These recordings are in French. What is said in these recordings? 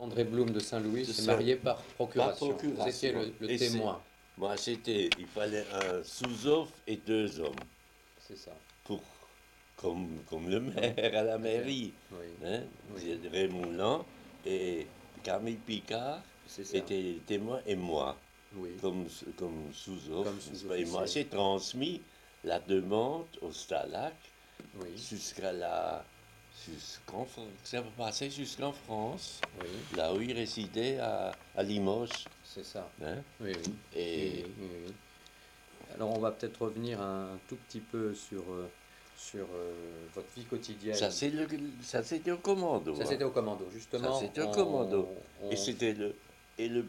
André Blum de Saint-Louis C'est s'est ça. marié par Par procuration. Vous étiez procuration. le Et témoin, moi, il fallait un sous-off et deux hommes c'est ça. pour, comme le Oui, maire à la ok. mairie. Oui, Hein? oui, Raymond Land et Camille Picard c'est ça. étaient témoins et moi, Oui, comme sous-off, comme n'est-ce pas? Et moi, sous-officier. j'ai transmis la demande au Stalag Oui, jusqu'à la. Ça va passer jusqu'en France, oui, là où il résidait à Limoges. c'est ça. Hein? Oui, oui, oui, Et oui, oui, oui. Alors on va peut-être revenir un tout petit peu sur votre vie ça, quotidienne. ça c'était au commando. Ça Hein? c'était au commando. Ça Justement, c'était au commando. Et on- c'était le. Et le.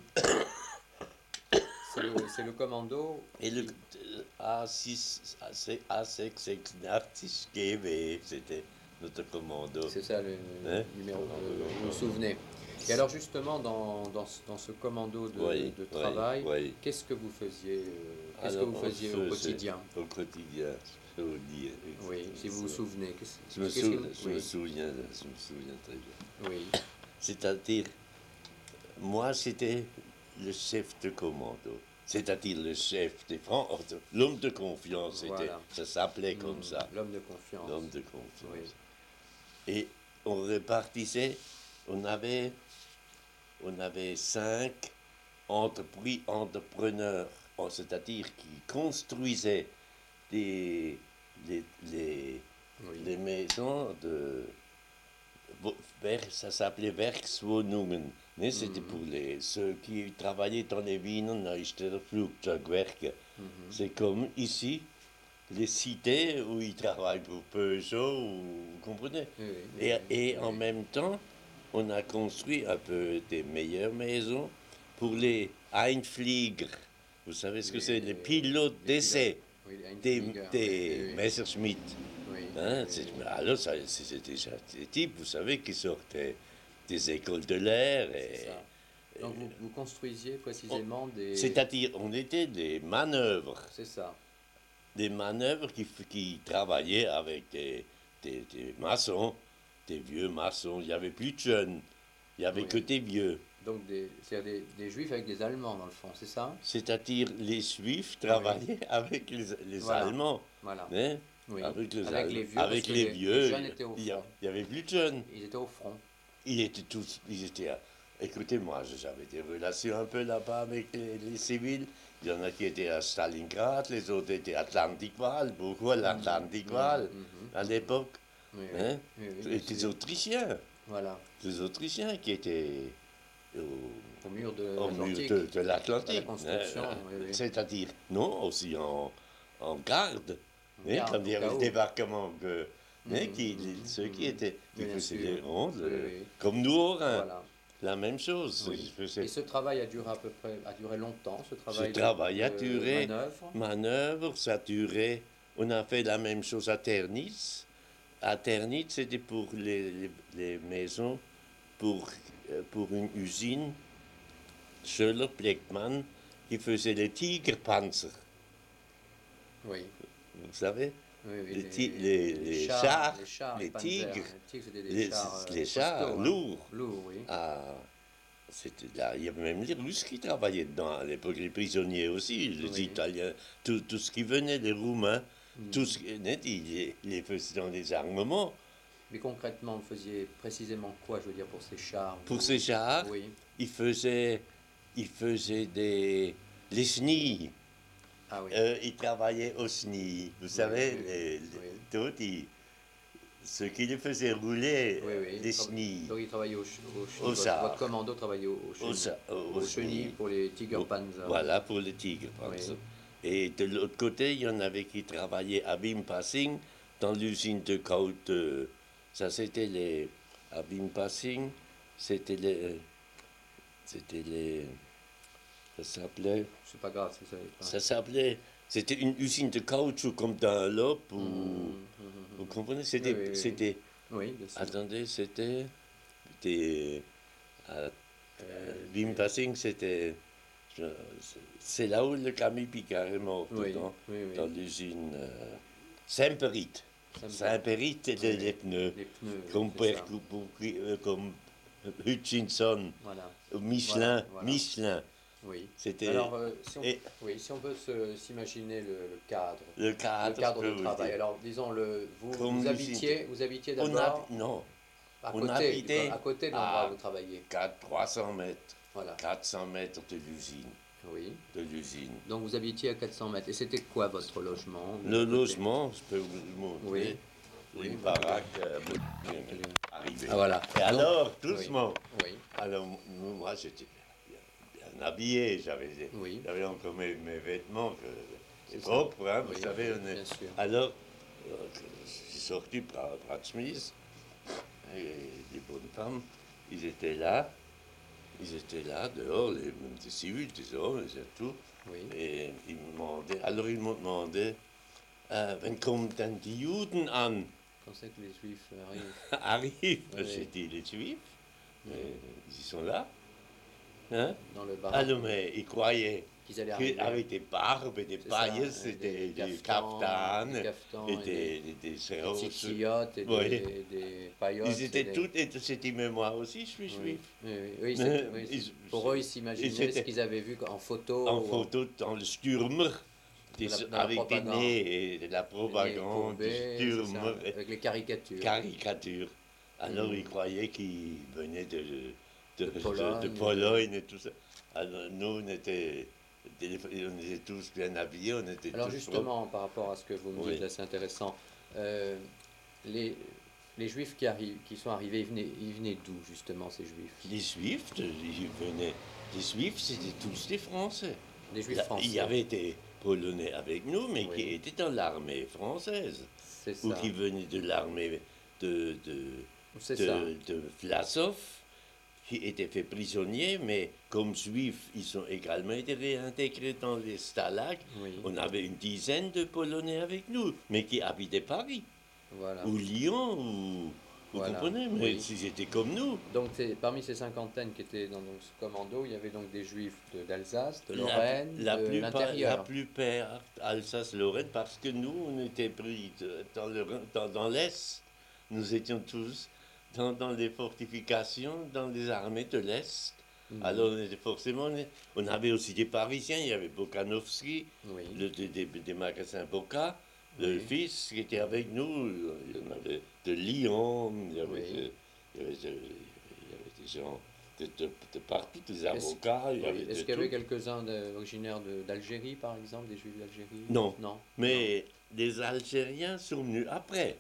c'est le commando Et le qui. A6, A686 GV, c'était notre commando. C'est ça le Hein? numéro, vous vous souvenez. Et alors justement, dans ce commando Oui, de oui, travail, oui. qu'est-ce que Alors, vous on faisiez au faisait quotidien? au quotidien, je peux vous dire Oui, si vous exactement vous ça. souvenez. Qu'est-ce que Je me oui, souviens, je me souviens très bien. oui, C'est-à-dire, moi, c'était le chef de commando. C'est-à-dire le chef des francs, l'homme de confiance, voilà. ça s'appelait comme Hmm, ça, l'homme de l'homme confiance. de Oui, confiance. Et on répartissait, on avait, on avait cinq entrepreneurs, c'est-à-dire qui construisaient des, les, les, oui. les maisons de. Ça s'appelait Werkswohnungen. Mais c'était Mhm, pour ceux qui travaillaient dans les Wiener Neustädter Flugzeugwerke. mhm. C'est comme ici, les cités où ils travaillent pour Peugeot, vous comprenez? Oui, oui, oui, Et oui, en oui. même temps, on a construit un peu des meilleures maisons pour les Einflieger. Vous savez ce que c'est? Les pilotes Les pilotes. d'essai Oui, les des, Einflieger. Oui, des oui, Messerschmitt. oui, oui, Hein, oui, oui. alors, c'est déjà des types, vous savez, qui sortaient des écoles de l'air. C'est ça. Donc vous construisiez On- précisément des. C'est-à-dire, on était C'est ça. des manœuvres qui travaillaient avec des maçons, des vieux maçons. Il n'y avait plus de jeunes, il n'y avait que Oui. des vieux. Donc c'est-à-dire des juifs avec des Allemands dans le fond, c'est ça? C'est-à-dire, les Juifs Oui. travaillaient avec les Voilà. Allemands. Voilà. Hein, Oui. Avec les vieux, parce Avec que les les vieux, jeunes étaient au il front. n'y avait plus de jeunes. Ils étaient au front. Ils étaient. Écoutez, moi, j'avais des relations un peu là-bas avec les civils. Il y en a qui étaient à Stalingrad, les autres étaient à Atlantikval, beaucoup à Mhm, mhm, l'Atlantikval mhm, à mhm. l'époque. Oui, oui, Hein? oui, oui, Et bien sûr. Voilà. Des Autrichiens qui étaient au, Au mur de au mur l'Atlantique, de à la l'Atlantique. Hein? construction, oui, oui. C'est-à-dire, non, aussi en garde. On Hein? Quand garde il au y avait cas le où. débarquement, hein, Mhm, mhm, ceux mhm. qui Bien faisaient sûr. les rondes, Oui, oui. comme nous au Rhin. Voilà. La même chose. Oui. Et ce travail a duré à peu près, a duré longtemps, ce Ce travail travail a de duré, manœuvre. manœuvre, ça a duré. On a fait la même chose à Ternitz. À Ternitz, c'était pour les maisons, pour, pour une usine, Schöller Bleckmann, qui faisait les Tigerpanzer. Oui. Vous savez, Oui, oui, les chars, les chars, les les panzers. tigres, Les tigres, c'était des les, chars les chars costauds, hein. lourds. Lourds, oui. Ah, c'était là. Il y avait même les Russes qui travaillaient dedans à l'époque, les prisonniers aussi, les Oui. Italiens, tout ce qui venait, les Roumains, tout Mhm. ce qui venait, ils les faisaient dans les armements. Mais concrètement, vous faisiez précisément quoi, je veux dire, pour ces chars Pour ces chars, Oui. ils faisaient, ils faisaient les chenilles. Ah oui. Ils travaillaient aux chenilles. Vous Oui, savez, oui, oui. Oui, d'autres, ceux qui les faisaient rouler, oui, oui. les chenilles, Donc il travaillait aux chenilles. aux Votre chars, commando travaillait aux chenilles. aux Aux chenilles chenilles. pour les Tigerpanzer. Voilà pour les tigres, Oui. Et de l'autre côté, il y en avait qui travaillaient à Bimpassing, dans l'usine de Côte. Ça, c'était les. À Bimpassing, c'était les. C'était les. Ça s'appelait. C'est pas grave, si vous savez pas. Ça s'appelait. C'était une usine de caoutchouc comme dans l'Europe. Mhm, mhm, Vous mhm. comprenez? Oui, oui, oui, oui. C'était. Oui, bien sûr. Attendez, c'était. Des, à J'ai- Bimpassing, c'était. Je- C'est là où le Camille Picard est mort, Oui, dedans, oui, dans oui. l'usine Saint-Périt. Ça me dit. Saint-Périt, Oui, c'était les oui. pneus. Les pneus, oui, Comme, c'est ça. comme Hutchinson, Voilà. Michelin, Voilà. Michelin. Oui. C'était Alors, et oui, si on peut s'imaginer le le cadre, je cadre peux de vous le travail. dire. Alors, disons, Comme l'usine. vous habitiez On d'abord non, à on côté, habitait à côté de l'endroit où à vous travailliez. 300 mètres. Voilà. 400 mètres de l'usine. Oui. De l'usine. Donc, vous habitiez à 400 mètres. Et c'était quoi votre logement Le à côté? logement, je peux vous le montrer. Oui. Oui, Une montrez-le. baraque Montrez-le. arrivée. Ah, voilà. Et Donc, alors, oui. doucement. Oui. Alors, moi, j'étais bien habillé. Oui. J'avais encore mes vêtements. C'est C'est ça. propre, hein, vous Oui, savez. oui, On est... bien sûr. Alors, je suis sorti par Smith. Et les bonnes femmes, ils étaient là. Ils étaient là, dehors, des civils, des hommes, et tout. Oui. Et ils me demandaient, alors ils m'ont demandé, wann kommen denn die Juden an? Quand c'est que les Juifs arrivent? Arrive, Oui. j'ai dit, les Juifs, Mhm. ils sont là. Hein? Dans le baraque. Alors, mais ils croyaient Qu'ils allaient arriver. qu'avec des barbes et des C'est pailles, ça, c'était des caftans, kaftanes des caftans et des des tzitziot et Oui. des paillotes. Ils étaient tous, et c'était même moi aussi, je suis Oui, juif. oui, oui, pour eux, ils s'imaginaient ce qu'ils avaient vu en photo. En photo, dans le Stürmer, dans la avec des propagande. nez et de la Les propagande, du courbés, c'est ça, Stürmer, avec les caricatures. caricature. Alors Mm. ils croyaient qu'ils venaient Pologne, de Pologne et tout ça. Alors nous, on était tous bien habillés, on était Alors tous justement, par rapport à ce que vous me dites, Oui. là, c'est intéressant. Euh, les, les Juifs qui sont arrivés, ils venaient d'où justement ces Juifs? Les Juifs, ils venaient. Les Juifs, c'était tous des Français. Des Juifs français. Il y avait des Polonais avec nous, mais Oui. qui étaient dans l'armée française. C'est Ou ça. qui venaient de l'armée de, de, C'est ça. de Vlasov, qui étaient faits prisonniers, mais comme juifs, ils ont également été réintégrés dans les stalags. Oui. On avait une dizaine de Polonais avec nous, mais qui habitaient Paris, Voilà. ou Lyon, vous Voilà. comprenez, mais Oui. ils étaient comme nous. Donc parmi ces cinquantaines qui étaient dans ce commando, il y avait donc des Juifs d'Alsace, de La, Lorraine, la de plupart, l'intérieur. Alsace-Lorraine, parce que nous, on était pris dans l'Est. Nous étions tous dans les fortifications, dans les armées de l'Est. Mhm. Alors, on était forcément. On avait aussi des Parisiens, il y avait Bokanovski, Oui. des magasins Boka, le Oui. fils qui était avec nous. Il y en avait de Lyon, il y avait, Oui. il y avait des gens de partout, des avocats. Il y Oui. avait Est-ce de qu'il y avait tout. quelques-uns originaires d'Algérie, par exemple, des Juifs d'Algérie? Non. Non. Mais les Algériens sont venus après.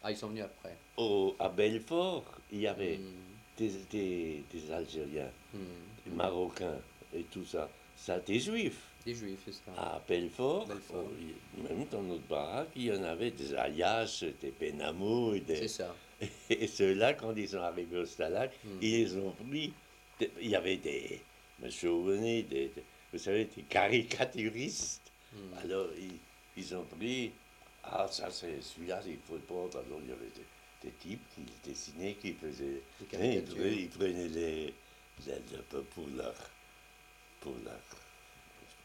Ah, ils sont venus après. À Belfort, il y avait Hmm. des Algériens, Hmm. des Marocains et tout ça. Ça, des Juifs. Des Juifs, c'est ça. À Belfort, Belfort. même dans notre baraque, il y en avait des Ayash, des Benamou. C'est ça. Et ceux-là, quand ils sont arrivés au Stalag, Hmm. ils les ont pris. Il y avait chauvenés, vous savez, des caricaturistes. Hmm. Alors, ils ont pris. Ah, ça, c'est celui-là, il faut le prendre. Alors, il y avait des types qui dessinaient, qui faisaient. Des caricatures. Ils prenaient pour leur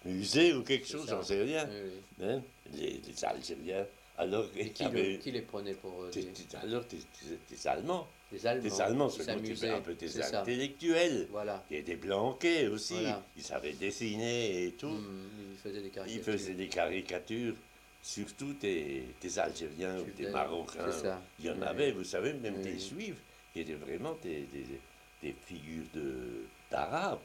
musée ou quelque C'est chose, ça. j'en sais rien. Oui, oui. Hein, les Algériens. Alors, Et il y avait. qui les prenait pour Alors, des Allemands. des Allemands? Des Allemands, qui seulement s'amusaient. un peu des C'est ça. intellectuels. Voilà. Il y a des blanquets aussi. Voilà. Ils savaient dessiner et tout. Ils faisaient des Ils caricatures. faisaient des caricatures, surtout des Algériens ou Juifs des Marocains. c'est ça. Il y en Oui, avait, oui. vous savez, même Oui, des oui. Juifs, qui étaient vraiment des figures d'Arabes.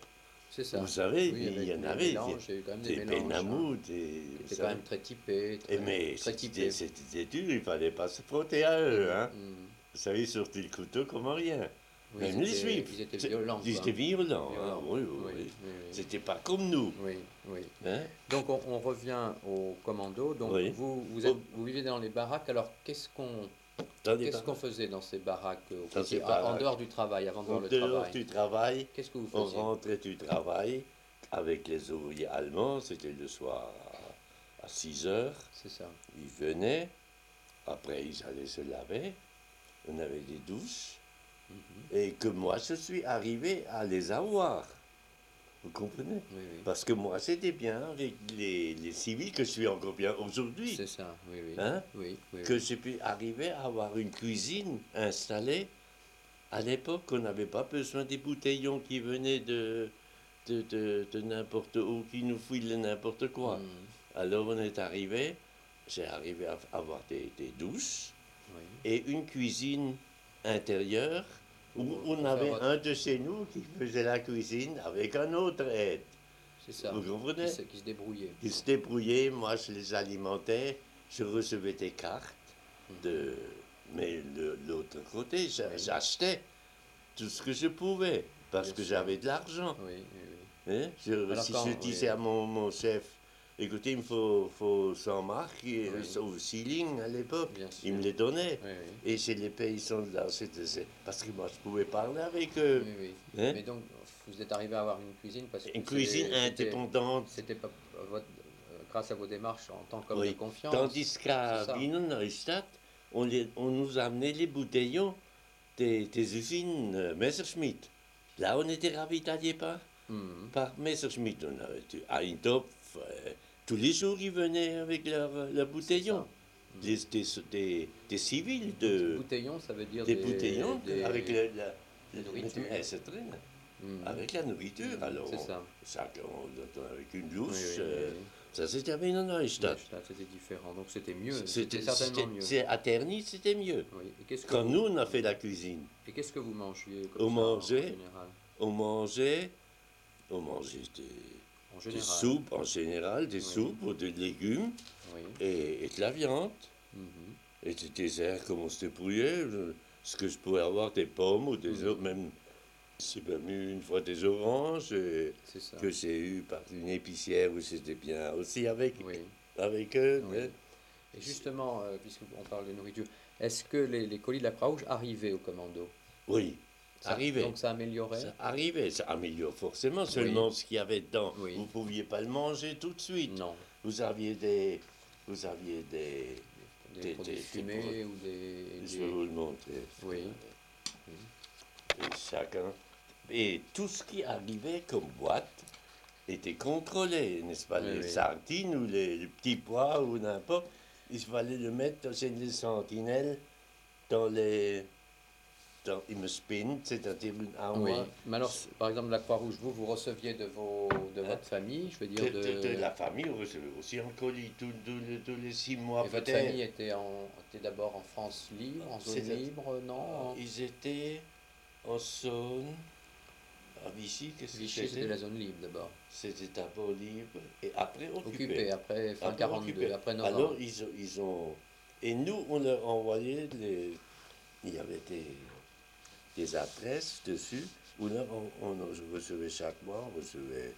C'est ça. Vous savez, Oui, il y avec en des avait mélanges, il y a eu quand même des des mélanges. Benamou, Qui vous étaient savez. quand même très typés, Mais très typés. c'était dur, il ne fallait pas se frotter à eux. Hein. Mm. Vous savez, ils sortaient le couteau comme rien. Oui, Même les Juifs. ils étaient violents. Ils quoi. étaient violents. Violents. Hein. Oui, oui, Oui, oui. oui, oui. C'était pas comme nous. Oui, oui. Hein. Donc on revient au commando. Donc Oui. vous vivez dans les baraques. Alors qu'est-ce qu'on faisait dans ces baraques Dans ces en baraques. dehors du travail, avant de voir En le dehors travail? du travail, Qu'est-ce que vous on faisiez? rentrait du travail avec les ouvriers allemands. C'était le soir à 6 heures. C'est ça. Ils venaient. Après, ils allaient se laver. On avait des douches. Mhm. Et que moi, je suis arrivé à les avoir. Vous comprenez? Oui, oui. Parce que moi, c'était bien avec les civils, que je suis encore bien aujourd'hui. C'est ça. Oui, oui. Hein? Oui, oui, Que oui. j'ai pu arriver à avoir une cuisine installée À l'époque, on n'avait pas besoin des bouteillons qui venaient de n'importe où, qui nous filaient n'importe quoi. Mhm. Alors on est arrivé, j'ai arrivé à avoir des douches Oui. et une cuisine intérieure où on Pour faire avait votre... un de chez nous qui faisait la cuisine avec un autre aide. C'est ça, Vous comprenez? qui se débrouillait. Ils se débrouillaient, moi je les alimentais, je recevais des cartes, Mhm. de... mais de l'autre côté, Oui, j'achetais tout ce que je pouvais parce bien que sûr. j'avais de l'argent. Oui, oui, oui. Hein? Alors Si je quand... disais Oui, à mon chef, écoutez, il me faut 100 marques, oui, au ceiling à l'époque, bien il sûr. me les donnait. Oui, oui. Et chez les paysans là, parce que moi je pouvais parler avec eux. Oui, oui. Hein? Mais donc, vous êtes arrivé à avoir une cuisine parce que Une cuisine indépendante, c'était pas grâce à vos démarches en tant qu'homme de oui. confiance. Tandis C'est qu'à ça. Wiener Neustadt, on nous amenait les bouteillons des usines Messerschmitt. Là, on était ravitaillés Mhm. par Messerschmitt. On avait Eintopf, tous les jours, ils venaient avec leurs C'est bouteillons. ça. Mhm. Des civils, Bouteillons, ça veut dire des bouteillons avec des nourritures. c'est très, Mhm. avec la nourriture. Mhm. Alors, C'est ça. avec une Oui, douche, oui, oui. ça c'était à Wiener Neustadt. Neustadt, c'était différent. Donc c'était mieux. C'était certainement mieux. À Terny, c'était mieux. Oui. Et qu'est-ce que Quand nous, vous, on a fait la cuisine, et qu'est-ce que vous mangiez comme on ça en mangeait, général? on mangeait, on mangeait En des général. soupes en général, des Oui. soupes ou des légumes Oui. et de la viande. Mhm. Et des desserts, comme on se débrouillait, ce que je pouvais avoir, des pommes ou des autres, Mhm. même, j'ai même eu une fois des oranges C'est ça. que j'ai eu par une épicière où j'étais bien aussi Oui. avec eux. Oui. Et justement, puisqu'on parle de nourriture, est-ce que les colis de la Croix-Rouge arrivaient au commando? Oui, arrivé. Donc ça améliorait? Ça arrivait, ça améliore forcément Oui. seulement ce qu'il y avait dedans. Oui. Vous ne pouviez pas le manger tout de suite. Non. Vous aviez des. Vous aviez Des produits fumés ou je vais vous le montrer. Oui. Et chacun. Et tout ce qui arrivait comme boîte était contrôlé, n'est-ce pas? Oui, Les oui. sardines ou les petits pois ou n'importe. Il fallait le mettre chez les sentinelles dans les. Dans une spin, c'est-à-dire une Oui. armoire. Mais alors, par exemple, la Croix-Rouge, vous receviez de Hein? votre famille, je veux dire De la famille, on recevait aussi un colis tous les 6 mois Et votre peut-être. famille était d'abord en France libre, en zone C'est- libre, non? Ils étaient en zone. À Vichy, qu'est-ce que Vichy, c'était c'était? la zone libre d'abord. C'était d'abord libre et après Occupé, occupé. après fin Après 42, occupé. après Alors novembre. ils ont. Et nous, on leur envoyait il y avait des adresses dessus où là, on recevait chaque mois, on recevait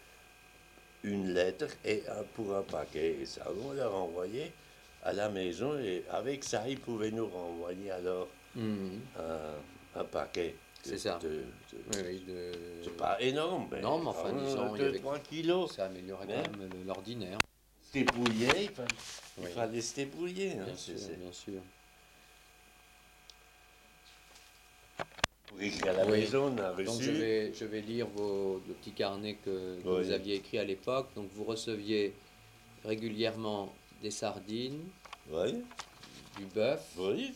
une lettre et pour un paquet. Et ça, on leur envoyait à la maison et avec ça, ils pouvaient nous renvoyer alors Mhm. un paquet. C'est ça. De, Oui, oui, c'est pas énorme, mais Non, mais enfin, disons, il y avait... 2-3 kilos. ça améliorait Hein? quand même l'ordinaire. Se débrouiller, il Oui, fallait se débrouiller. Hein, bien sûr, bien sûr. Pour écrire à la Oui. maison, on a Donc reçu. je vais lire le petit carnet que vous Oui. aviez écrit à l'époque. Donc vous receviez régulièrement des sardines, Oui, du bœuf, oui,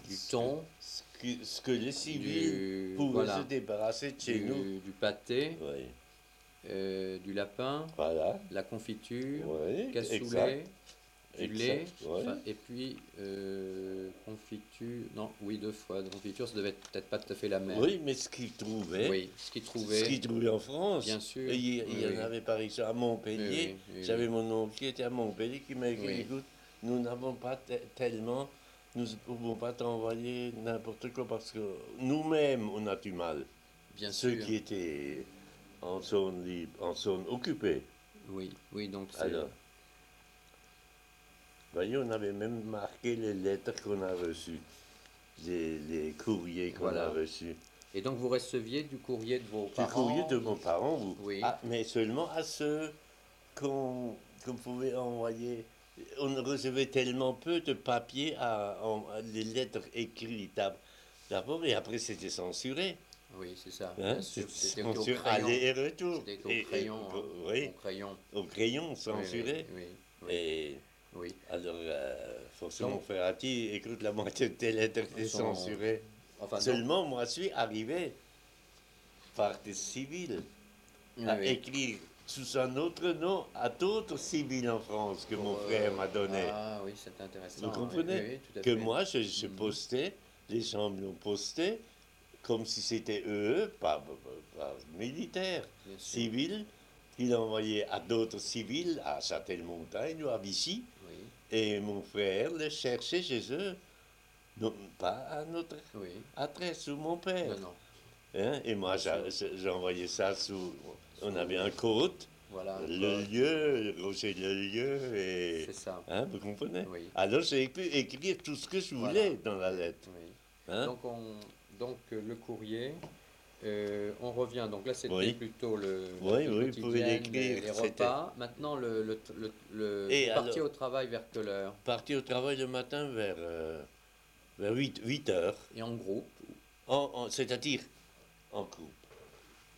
du thon, ce que les civils pouvaient voilà, se débarrasser de chez nous. du pâté, Oui, du lapin, voilà. de la confiture, Oui, cassoulet, du lait, oui. et puis confiture. Non, oui, deux fois de confiture, ça devait être peut-être pas tout à fait la même. Oui, mais ce qu'ils trouvaient, Oui, ce qu'ils trouvaient, en France, bien sûr. et il y Oui, en avait par exemple à Montpellier. oui, oui, J'avais oui. mon oncle qui était à Montpellier qui m'a écrit, Oui. écoute, nous n'avons pas tellement, nous ne pouvons pas t'envoyer n'importe quoi parce que nous-mêmes, on a du mal. Bien Ceux sûr. qui étaient en zone libre, en zone occupée. Oui, oui, donc c'est. Alors, voyez, on avait même marqué les lettres qu'on a reçues, les courriers qu'on Voilà. a reçus. Et donc vous receviez du courrier de vos Du parents? courrier de mes parents, vous. Oui. Ah, mais seulement à ceux qu'on pouvait envoyer. On recevait tellement peu de papier les lettres écrites d'abord et après c'était censuré. Oui, c'est ça, Hein? bien sûr. C'était C'était au censuré, crayon. aller et retour. C'était au Et- crayon, hein, oui, au crayon. au crayon Oui, censuré. oui, oui, Et oui. alors, forcément, Donc, Ferrati, écoute, la moitié de tes lettres étaient sont- censurées. Enfin, donc, Seulement, moi, je suis arrivé par des civils à oui. écrire sous un autre nom à d'autres civils en France que Pour, mon frère m'a donné. ah oui, c'est Vous intéressant. Oui, oui, comprenez? oui, tout à Que fait. moi, je Mhm. postais, les gens me l'ont posté comme si c'était eux, pas militaires, Bien sûr. civils, qu'il envoyait à d'autres civils, à Châtel-Montagne ou à Vichy, Oui, et mon frère les cherchait chez eux, non, pas à notre oui. adresse ou mon père. Non, non. Hein? Et moi, Bien sûr. j'envoyais ça sous. On Sous, avait un code, voilà, un le code. lieu, Roger le lieu, et. C'est ça. Hein, vous comprenez? Oui. Alors, j'ai pu écrire tout ce que je Voilà. voulais dans la lettre. Oui. Hein? Donc le courrier, on revient. Donc là, c'était Oui, plutôt la oui, vie oui, vous pouvez quotidienne, l'écrire. les C'était. repas. Maintenant, Et vous partiez alors, au travail vers quelle heure? parti au travail le matin vers 8 heures, Et en groupe? c'est-à-dire en groupe.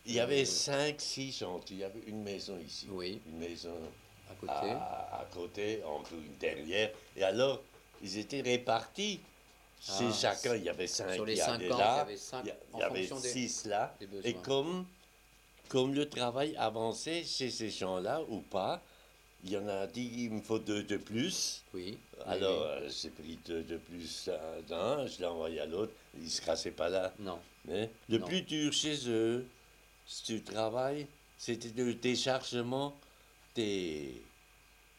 Il y avait euh, 5, 6 gens. Il y avait une maison ici, oui, une maison à côté. à côté, encore une derrière. Et alors, ils étaient répartis. C'est Ah, chacun, il y avait sur 5 les qui allaient 50, il y là, avait 5 il en y avait fonction 6 là. des Et besoins. comme le travail avançait chez ces gens-là ou pas, il y en a dit il me faut 2 de plus. Oui, oui, Alors, oui. j'ai pris 2 de plus d'un, je l'ai envoyé à l'autre, il ne se cassait pas là. Non, Hein. Le non. plus dur chez eux, si tu travailles, c'était le déchargement des,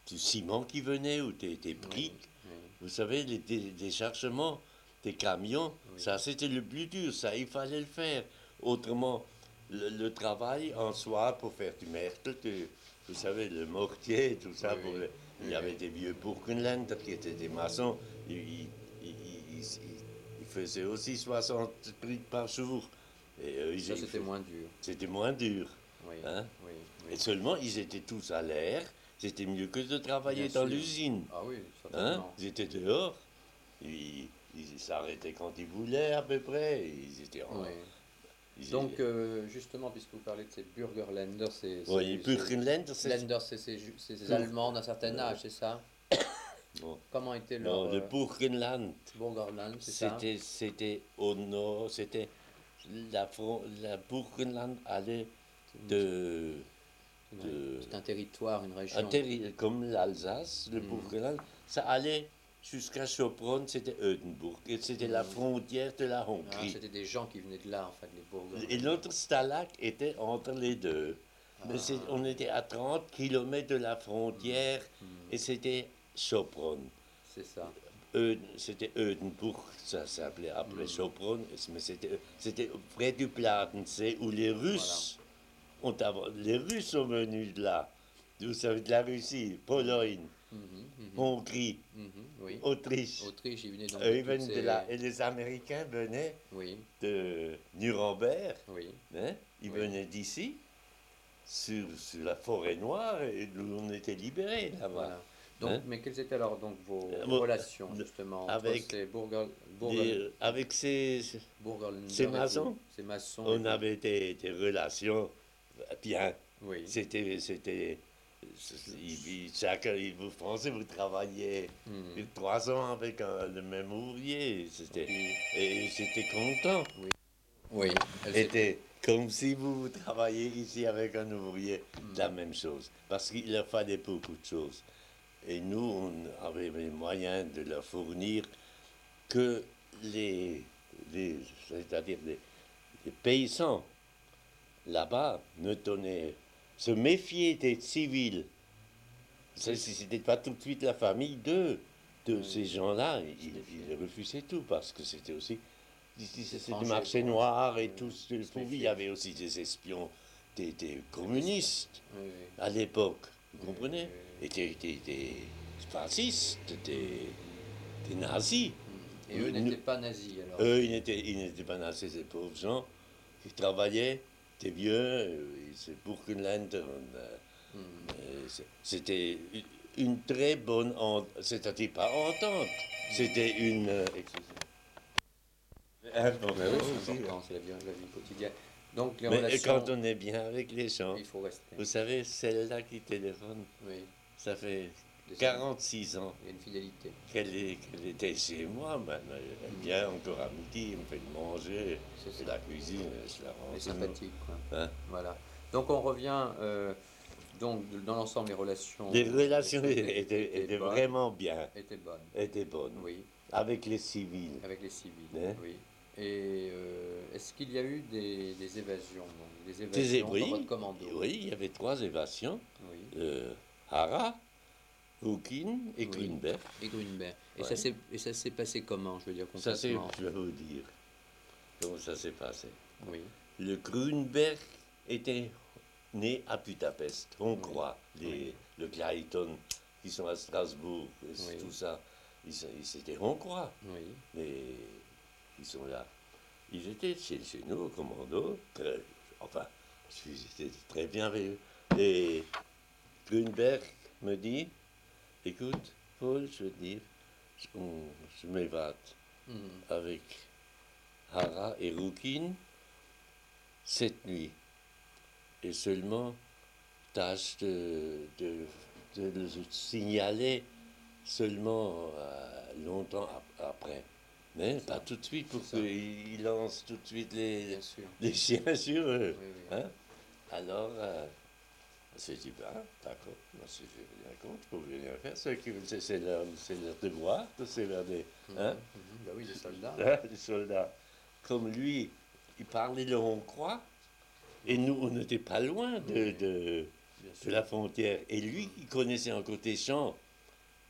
du ciment qui venait ou des Oui, briques. oui, Vous savez, les déchargements des camions, oui. ça c'était le plus dur, ça il fallait le faire. Autrement, le travail en soi pour faire du mertel, vous savez, le mortier, tout ça, Oui, oui, il oui, y avait oui. des vieux Burgenländer qui étaient des maçons, ils faisaient aussi 60 briques par jour. Et Ça, c'était moins dur. c'était moins dur. Oui, Hein? oui, Et oui. seulement, ils étaient tous à l'air, c'était mieux que de Bien travailler dans sûr. l'usine. Ah oui, Hein? certainement. Ils étaient dehors. Ils s'arrêtaient quand ils voulaient à peu près. Ils étaient en. Oui. Ils, Donc, justement, puisque vous parlez de ces Burgerländer, oui, Burgenländer, c'est. Länder, ces Pour, Allemands d'un certain âge, c'est ça? non, Comment était leur non, le Burgenland, Burgerland, c'est ça? c'était au nord, c'était. La Burgenland allait C'est de. c'est un territoire, une région. Comme l'Alsace, le Mhm. Burgenland, ça allait jusqu'à Sopron, c'était Eudenburg. Et c'était la Mhm. frontière de la Ah, Hongrie. c'était des gens qui venaient de là, en fait, les Et Burgerländer. notre Stalag était entre les deux. Mais Ah, on était à 30 kilomètres de la frontière mhm. et c'était Sopron. C'est ça. C'était Eudenburg, ça s'appelait après Mhm. Sopron, mais c'était près du Platensee où Voilà. les Russes sont venus de là. Vous savez, de la Russie, Pologne, Mhm, mhm, Hongrie, mhm, oui. Autriche. Autriche, ils venaient donc Eux, de ils toutes venaient de ces... là. Et les Américains venaient Oui, de Nuremberg. oui, Hein? Ils oui. venaient d'ici, sur la forêt noire, et nous on était libérés là-bas. Voilà. Donc, Hein? mais quelles étaient alors donc vos Bon, relations justement entre avec, ces avec ces Burgerländer et vous, maçons, ces maçons et on vous? avait des relations bien. Oui. C'était, chacun, vous Français, vous travailliez Mhm. 3 ans avec le même ouvrier, Puis, et j'étais content. oui. Oui, elles étaient. C'était comme si vous travailliez ici avec un ouvrier, la Mhm. même chose, parce qu'il leur fallait beaucoup de choses. Et nous, on avait les moyens de leur fournir que les c'est-à-dire les paysans là-bas ne donnaient, se méfiaient des civils. Si c'était pas tout de suite la famille de ces gens-là, ils refusaient tout parce que c'était aussi c'est du Étrangers, marché étrangers. noir et Oui, tout. ils se Il y méfiaient. avait aussi des espions, des Des- communistes Oui, oui, à l'époque, vous oui, comprenez? oui, Et des fascistes, oui. Mhm. des nazis. Et eux n'étaient pas nazis alors. Eux, ils n'étaient pas nazis, ces pauvres gens. Ils travaillaient, des vieux, c'est Burgenland. Mhm. C'était une très bonne entente, c'est-à-dire pas entente, c'était une. Mais oui, Important c'est aussi. important, c'est la vie quotidienne. Donc les Mais quand relations, on est bien avec les gens, il faut rester. vous savez, celle-là qui téléphone, Oui, ça fait 46 ans Il y a une fidélité. qu'elle était chez moi. Maintenant, elle vient encore à midi, elle me fait manger. C'est C'est ça. la cuisine, je la Elle est rends toujours. sympathique, quoi. Hein? Voilà. Donc on revient, donc dans l'ensemble, les relations Les relations étaient étaient bonnes. vraiment bien, Étaient bonnes, étaient bonnes, oui, avec les civils. avec les civils, Hein? oui. Et est-ce qu'il y a eu des évasions, donc, des Des évasions dans votre oui, commando? oui, il y avait 3 évasions. Oui, Hara, Rukin et oui. Grünberg. Et Grunberg. Ouais. Et ça s'est passé comment, je veux dire Ça, c'est, concrètement? je vais vous dire comment ça s'est passé. Oui, Le Grünberg était né à Budapest, hongrois. oui. Le Clayton, qui sont à Strasbourg, et Oui. tout ça, ils étaient hongrois, Oui, mais ils sont là. Ils étaient chez nous au commando, enfin, ils étaient très bienveillants. Et Grünberg me dit, écoute, Paul, je veux dire, je m'évade mhm, avec Hara et Rukin cette nuit. Et seulement, tâche de le signaler seulement longtemps après. Mais ça, pas tout de suite pour c'est ça. qu'il lance tout de suite Bien sûr. les chiens sur eux. Oui, oui. Hein? Alors, on s'est dit, bah, d'accord, moi, si j'ai rien contre, il faut rien faire. C'est leur devoir, c'est leur des, Mhm, hein? mhm. Bah oui, les soldats. Les soldats. Comme lui, il parlait le hongrois, et nous, on n'était pas loin Oui, de bien sûr. la frontière. Et lui, il connaissait un côté champ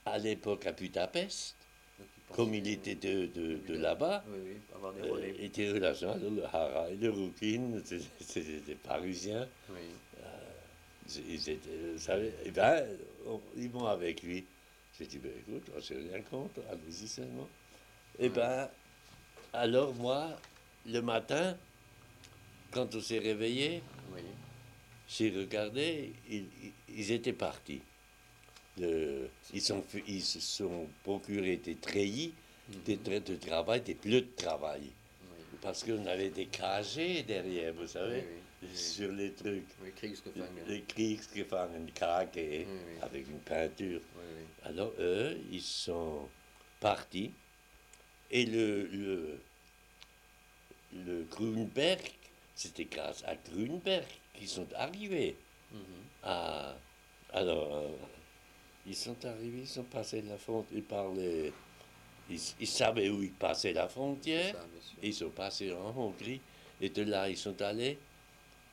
à l'époque à Budapest, Donc, ils comme il pensaient, était de évidemment. là-bas, Oui, oui, avoir des relais. était relâchant. Alors, le Hara et le Rukin, c'était des Parisiens. Oui, Ils étaient, vous savez, eh ben, ils vont avec lui. J'ai dit, ben écoute, moi, j'ai rien contre, allez-y seulement. Eh ouais, ben, alors moi, le matin, quand on s'est réveillé, oui, j'ai regardé, ils étaient partis. Ils se sont procuré des treillis, des mhm, traits de travail, des bleus de travail. oui, Parce qu'on avait des cagés derrière, vous oui, savez, oui, sur les trucs. oui, Kriegsgefangene. Les Kriegsgefangenen KG, Oui, oui, avec une peinture. oui, oui. Alors eux, ils sont partis. Et le Grünberg, c'était grâce à Grünberg qu'ils sont arrivés. Mhm, À, alors, ils sont arrivés, ils sont passés la frontière, ils parlaient, ils savaient où ils passaient la c'est frontière, ça, bien sûr. et ils sont passés en Hongrie, et de là, ils sont allés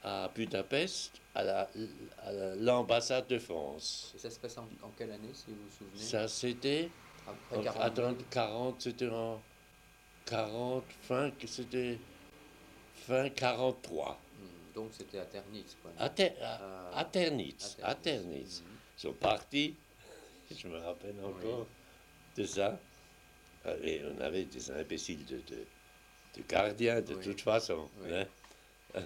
à Budapest, à l'ambassade de France. Et ça se passe en quelle année, si vous vous souvenez? Ça, c'était, Après 42? attends, 40, c'était en 40, c'était fin 43. Donc c'était à Ternitz, quoi. À, à Ternitz, à Ternitz. Mhm, Ils sont partis, je me rappelle oui, encore de ça. Et on avait des imbéciles de gardiens, de oui, toute façon. oui. Hein.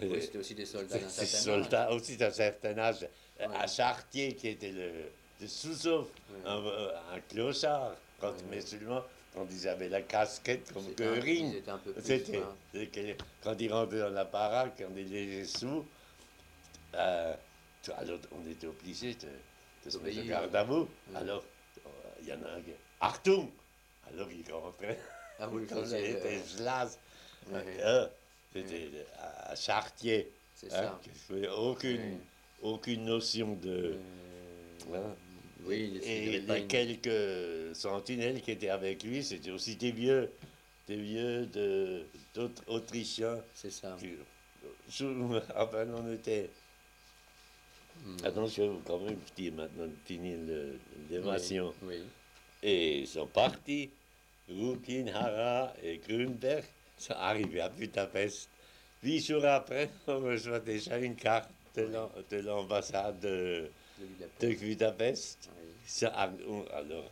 Oui, c'était aussi des soldats d'un Ces certain âge. soldats aussi d'un certain âge. Oui, À Chartier, qui était le sous-off, oui, un clochard, oui, mais seulement quand ils avaient la casquette comme Ils Göring. étaient un peu plus. C'était Hein. quand ils rentraient dans la baraque, quand ils étaient sous, alors on était obligé de se mettre au D'obéir. garde à vous. Oui. Alors, il y en a un qui Achtung! Alors il rentrait. Ah, vous le Quand faisiez. j'étais Schlas, Oui, c'était à Chartier. c'est Hein, ça. qui n'avait aucune notion de. Hein. Oui, il Et n'y avait pas les une. quelques sentinelles qui étaient avec lui, c'était aussi des vieux autrichiens. C'est ça. Enfin, on était. Mm. Attention, quand même, dire maintenant, finir l'évasion. Oui, oui. Et ils sont partis. Rukin, Hara et Grünberg sont arrivés à Budapest. 8 jours après, on reçoit déjà une carte de l'ambassade De de Budapest. Budapest. Oui. Alors,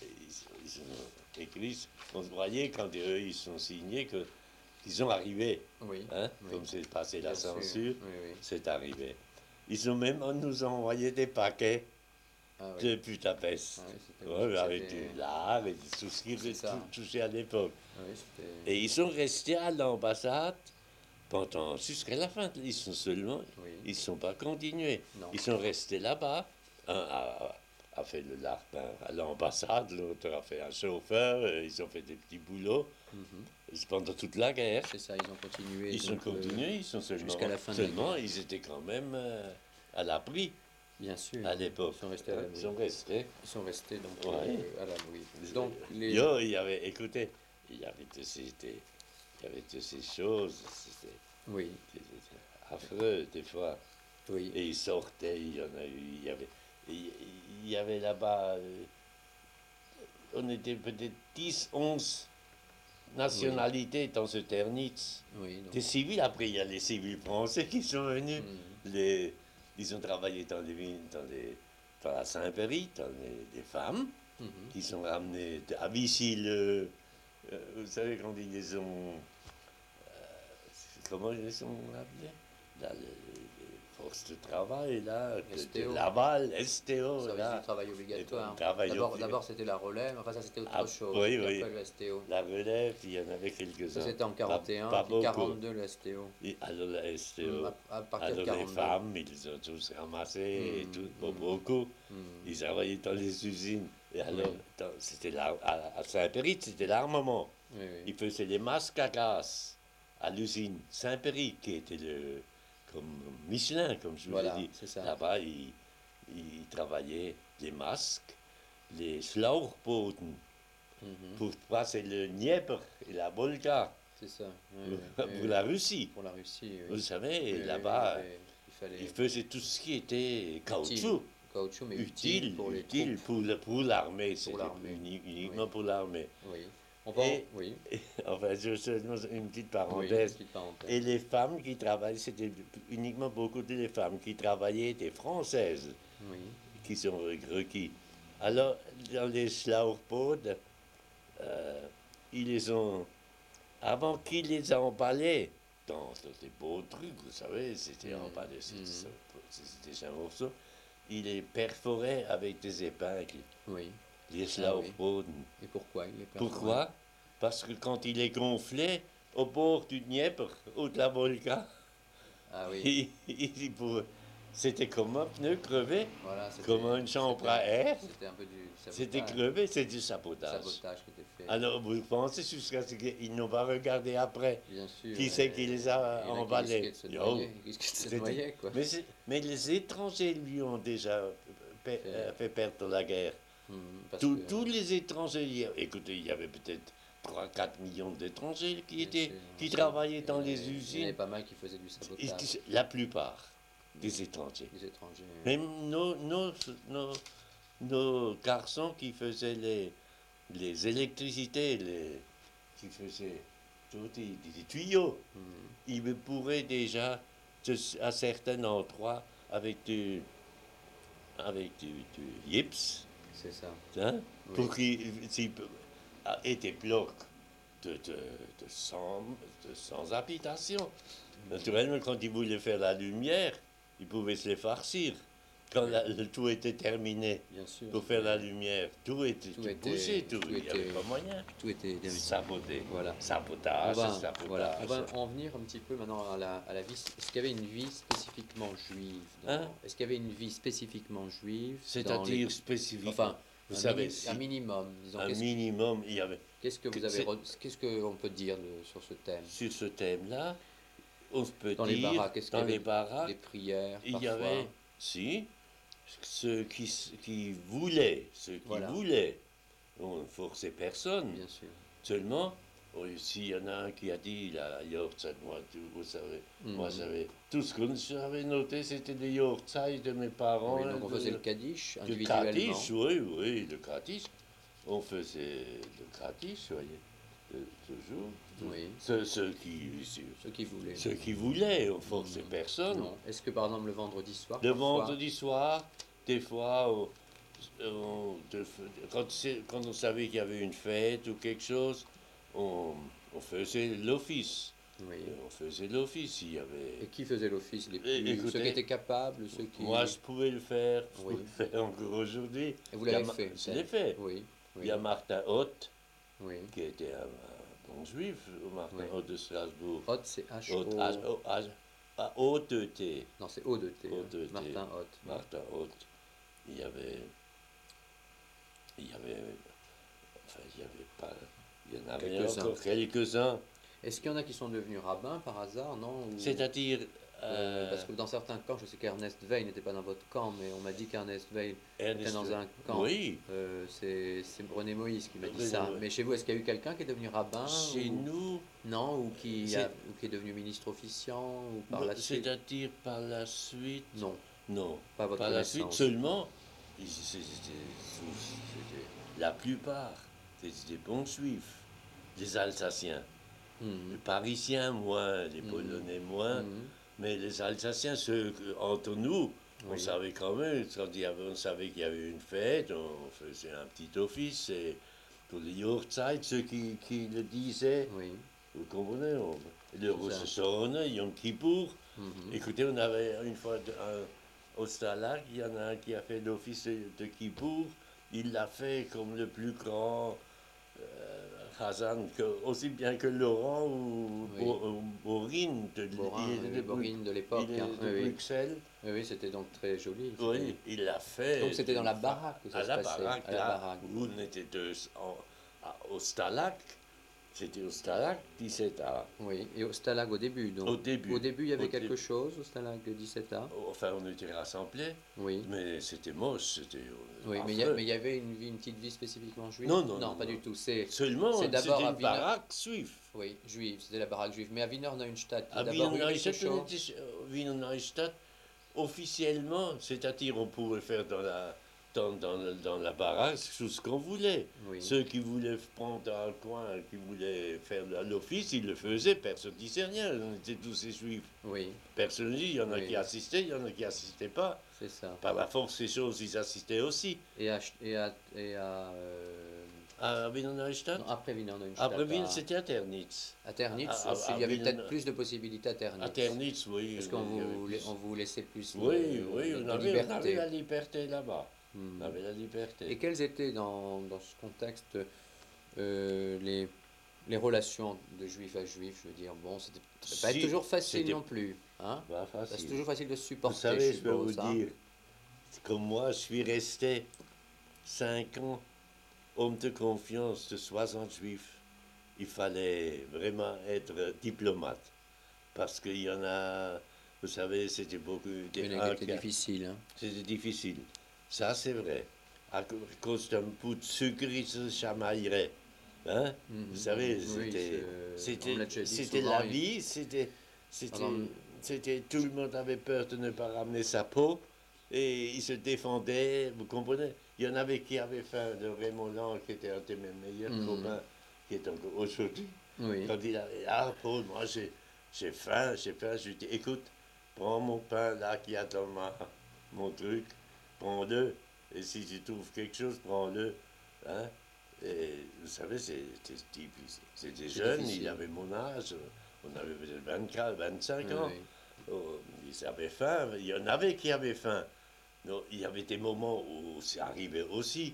ils ont écrit, on se croyait quand eux ils sont signés qu'ils sont arrivés. Oui. Hein, Oui. comme c'est passé la Bien sûr. censure, Oui, oui. c'est arrivé. Ils ont même nous envoyé des paquets Ah, oui. de Budapest. Ah, oui, Ouais, avec c'était- du lard et tout ce qui C'est ça. touchait à l'époque. Oui, c'était. Et ils sont restés à l'ambassade jusqu'à la fin. Ils Oui. ne sont pas continués. Non. Ils sont restés là-bas, a fait le lapin à l'ambassade, l'autre a fait un chauffeur, ils ont fait des petits boulots Mhm. pendant toute la guerre. C'est ça, ils ont continué. Ils sont Donc, continués, ils sont seulement, jusqu'à la fin de la seulement guerre. ils étaient quand même à l'abri Bien sûr, à l'époque. ils sont restés à Hein, l'abri. ils sont restés. Ils sont restés donc Ouais. à l'abri. Donc Yo, il y avait, écoutez, il y avait il y avait toutes ces choses, oui, c'était affreux des fois. oui, Et ils sortaient, il y en a eu, il y avait là-bas, on était peut-être 10, 11 oui, nationalités dans ce Ternitz. oui. Des Donc, civils, après il y a les civils français qui sont venus. mhm, Ils ont travaillé dans la Saint-Péry, dans les femmes, mhm. qui sont ramenées à Vichy, vous savez quand ils les ont, comment ils les ont appelés là, les forces de travail, là, de STO, Laval, STO, service du là. travail Et bon, obligatoire. travail D'abord c'était la relève, enfin ça c'était Ah, autre chose. oui, Puis oui. après le STO. La relève, il y en avait Ça quelques-uns. c'était en Pas, 41, pas puis beaucoup. 42 le STO. Et alors la STO, À partir de alors les 42. femmes, ils ont tous ramassé et tout, pas Mhm, beaucoup. mhm. Ils travaillaient dans les usines. Et Oui, alors, c'était à Saint-Péry, c'était l'armement. oui, oui. Ils faisaient les masques à gaz à l'usine Saint-Péry, qui était comme Michelin, comme je vous ai Voilà, dit. c'est ça. Là-bas, ils travaillaient les masques, les Schlauchbooten, Mhm. pour passer le Dniepr et la Volga C'est ça. Oui, pour, oui, oui, pour oui. la Russie. Pour la Russie, oui. Vous Oui, savez, oui, là-bas, il fallait ils faisaient tout ce qui était utile, caoutchouc, caoutchouc, mais utile pour les troupes, utile pour l'armée, pour c'était l'armée. Oui, uniquement pour l'armée. oui. Et, Oui, enfin, seulement une petite oui, une parenthèse. petite parenthèse. Et les femmes qui travaillaient, c'était uniquement beaucoup de les femmes qui travaillaient étaient françaises, Oui, qui sont requis. Alors, dans les Schlauchboote, ils les ont, avant qu'ils les emballé dans des beaux trucs, vous savez, c'était emballé, c'était un morceau, ils les perforaient avec des épingles, oui. les Ah oui. Schlauchboden. Et pourquoi il est perforé? Pourquoi? Parce que quand il est gonflé, au bord du Dniepr ou de la Volga, Ah oui, il c'était comme un pneu crevé, voilà, comme une chambre à air. c'était un peu du C'était sabotage. crevé, c'est du sabotage. Sabotage qui était fait. Alors, vous pensez jusqu'à ce qu'ils n'ont pas regardé après Bien sûr. qui c'est qui les a Il y en a qui emballés? risquaient de se Yo, noyer, qui risquaient de se c'était- noyer, quoi. mais les étrangers lui ont déjà Fait- fait perdre la guerre. Parce que, Tous les étrangers, écoutez, il y avait peut-être 3, 4 millions d'étrangers bien sûr, qui travaillaient dans les il y en usines. avait pas mal qui faisaient du sabotage, La plupart des étrangers. les étrangers. Même nos garçons qui faisaient les électricités, qui faisaient des tuyaux, Mhm. ils pourraient déjà, à certains endroits, avec du gyps, C'est ça. hein, Oui. pour s'ils et des blocs de 100 habitations. Naturellement, quand ils voulaient faire la lumière, ils pouvaient se les farcir. Quand Oui. le tout était terminé Bien sûr. pour faire la lumière, tout Tout bougé, était- il n'y avait pas moyen. Tout était Saboté. Voilà. Sabotage, sabotage. Voilà, on va en venir un petit peu maintenant à la vie. Est-ce qu'il y avait une vie spécifiquement juive Hein? Est-ce qu'il y avait une vie spécifiquement juive dans C'est-à-dire spécifiquement. Enfin, vous savez, un minimum, disons. un minimum, il y avait. Qu'est-ce que vous avez qu'est-ce qu'on peut dire sur ce thème? Sur ce thème-là, on peut Dans les dire, baraques, est-ce qu'il y dans avait les baraques, des prières il y parfois? avait, si, ceux qui voulaient, Voilà. on ne forçait personne. Bien sûr. Seulement, s'il y en a un qui a dit la Yortzeit, vous savez, moi j'avais, tout ce que j'avais noté, c'était les Yortzeit de mes parents. Oui, donc on faisait le Kaddish Le individuellement. Kaddish, oui, le Kaddish. On faisait le Kaddish, vous voyez, toujours. Oui. Ceux Ceux qui voulaient. qui voulaient, on forçait personne. Non. Est-ce que par exemple le vendredi soir, Le parfois- vendredi soir, des fois, quand on savait qu'il y avait une fête ou quelque chose, on faisait l'office. Oui. On faisait l'office, il y avait... Et qui faisait l'office les Et- plus... écoutez, ceux qui étaient capables, ceux qui... Moi, je pouvais le faire, je Oui. peux le faire encore aujourd'hui. Et vous Il y a l'avez fait? Je l'ai fait. Oui. Il y a Martin Hoth, Oui. qui était un bon juif, Martin Oui. Hoth de Strasbourg. Hot, c'est H-O... H-O-T. Non, c'est O-2-T. O2T. Martin Hot. Martin Hoth. Il y avait il y avait, enfin, il y avait pas, il y en avait Quelques-uns. encore quelques-uns. Est-ce qu'il y en a qui sont devenus rabbins par hasard, non? C'est-à-dire, Parce que dans certains camps, je sais qu'Ernest Weil n'était pas dans votre camp, mais on m'a dit qu'Ernest Weil était Ernest, dans un camp. oui, C'est René Moïse qui m'a dit René ça. Moïse. Mais chez vous, est-ce qu'il y a eu quelqu'un qui est devenu rabbin Chez ou... nous, Non, c'est- ou qui est devenu ministre officiant ou par la suite? c'est-à-dire par la suite, Non, non, pas à votre par la suite connaissance. seulement, la plupart, c'était des bons juifs, les Alsaciens. Les Mhm. Parisiens moins, les Mhm. Polonais moins, Mhm. mais les Alsaciens, entre nous, on Oui. savait quand même, on savait qu'il y avait une fête, on faisait un petit office, et pour les Yortzeit, ceux qui le disaient, Oui. vous comprenez, le C'est ça. Rosh Yom Kippour. Mhm. Écoutez, on avait une fois au Stalag, il y en a un qui a fait l'office de Kippour, il l'a fait comme le plus grand Hazan, aussi bien que Laurent ou Oui. Borin, Borin, il était oui, Borin de l'époque. il est Hein. de Oui, oui. Bruxelles. Oui, oui, c'était donc très joli. Oui, il l'a fait. Donc c'était dans la baraque que ça à se la passait. baraque, À la là, baraque. où on était au Stalag. C'était au Stalag 17A. Oui, et au Stalag au début, donc. Au début. Au début, il y avait Au quelque début. chose au Stalag 17A. Enfin, on était rassemblés, Oui. mais c'était moche, c'était Oui, affreux. mais il y avait une petite vie spécifiquement juive? Non, non, non, pas non. du tout. Seulement, C'est d'abord c'était à une Wiener. baraque juive. Oui, juive, c'était la baraque juive. Mais à Wiener Neustadt, il y À a d'abord Wiener eu quelque Neustadt, on chose. était Wiener Neustadt, officiellement, c'est-à-dire on pouvait faire dans la baraque tout ce qu'on voulait. Oui. Ceux qui voulaient prendre un coin, qui voulaient faire l'office, ils le faisaient, personne ne disait rien, on était tous des juifs. Oui, Personne ne dit, il y en a Oui. qui assistaient, il y en a qui n'assistaient pas. c'est ça. Par la force des choses, ils assistaient aussi. Et à À Wiener Neustadt, non, après Wiener Neustadt, après Wien, c'était à Ternitz. à Ternitz À- aussi. à Il y avait Wiener- peut-être plus de possibilités à Ternitz. À Ternitz, oui. Parce oui, qu'on il y avait vous, plus. on vous laissait plus Oui, oui, de on avait liberté. la liberté là-bas. Hmm. On avait la liberté. Et quelles étaient dans ce contexte les relations de juif à juif? Je veux dire, bon, c'était pas Si, toujours facile c'était non plus. Hein? pas C'est facile. toujours facile de se Vous supporter, savez, je peux vous suppose, hein. dire, comme moi, je suis resté 5 ans homme de confiance de 60 juifs. Il fallait vraiment être diplomate. Parce qu'il y en a, vous savez, c'était beaucoup. Une un était difficile. Hein. C'était difficile. Ça, c'est vrai. À cause d'un bout de sucre, ils se chamailleraient. Hein? Mhm. Vous savez, Oui, on me l'a déjà dit c'était souvent, la vie, c'était, Pendant- tout le monde avait peur de ne pas ramener sa peau et ils se défendaient, vous comprenez? Il y en avait qui avaient faim, de Raymond Lang, qui était un de mes meilleurs Mhm. copains, qui est encore aujourd'hui. Oui. Quand il avait, Paul, moi j'ai faim, je lui dis, écoute, prends mon pain là qu'il y a dans mon truc, prends-le, et si tu trouves quelque chose, prends-le. Hein? Et vous savez, c'était difficile. C'était C'est jeune, difficile. il avait mon âge, on avait peut-être 24, 25 ans. Oui. Oh, ils avaient faim, il y en avait qui avaient faim. Non, il y avait des moments où c'est arrivé aussi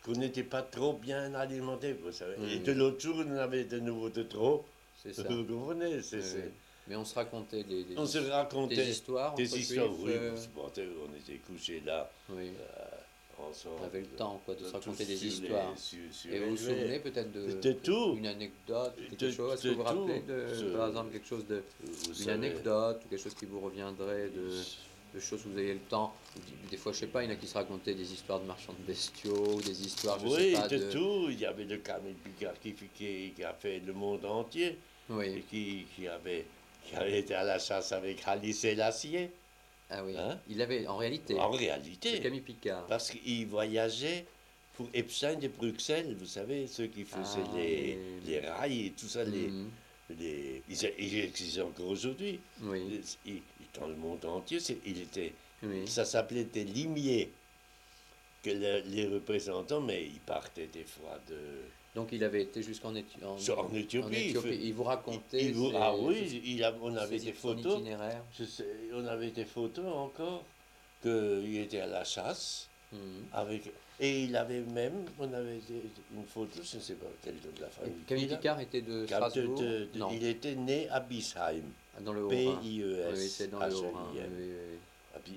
qu'on n'était pas trop bien alimenté, vous savez. Et Mhm. de l'autre jour, on en avait de nouveau de trop. C'est ça. Vous comprenez? Oui, oui. Mais on se racontait On se racontait des histoires des entre histoires, juifs, oui, on était couchés là, oui. ensemble. On avait le temps quoi, de se tous raconter des sur les- histoires. Et vous vous surélevés. souvenez peut-être De tout. une anecdote, quelque De- chose? Est-ce que de vous vous rappelez tout. par exemple quelque chose Vous une savez, anecdote ou quelque chose qui vous reviendrait de choses où vous avez le temps? Des fois, je sais pas, il y en a qui se racontaient des histoires de marchands de bestiaux, des histoires, je sais oui, pas, de tout. Il y avait le Camille Picard qui a fait le monde entier et Oui. qui avait été à la chasse avec Haile Selassie, Ah oui. Hein? Il avait, en réalité, en c'est réalité, Camille Picard. parce qu'il voyageait pour Epstein de Bruxelles, vous savez, ceux qui faisaient Ah, les rails et tout ça, Mhm. ils existent encore aujourd'hui. Oui, Dans le monde entier, oui. ça s'appelait des limiers, que les représentants, mais ils partaient des fois de... Donc il avait été jusqu'en En Éthiopie, Il vous racontait ah oui, on avait des son photos. itinéraire. On avait des photos encore qu'il était à la chasse Mhm. et il avait même, on avait une photo, je ne sais pas quelle de la famille. Camille il a. Picard était de Cap- Strasbourg? Non, il était né à Bisheim, dans le Haut-Rhin. P-I-E-S. Oui, c'est dans le Haut-Rhin. H-E-I-M. Oui,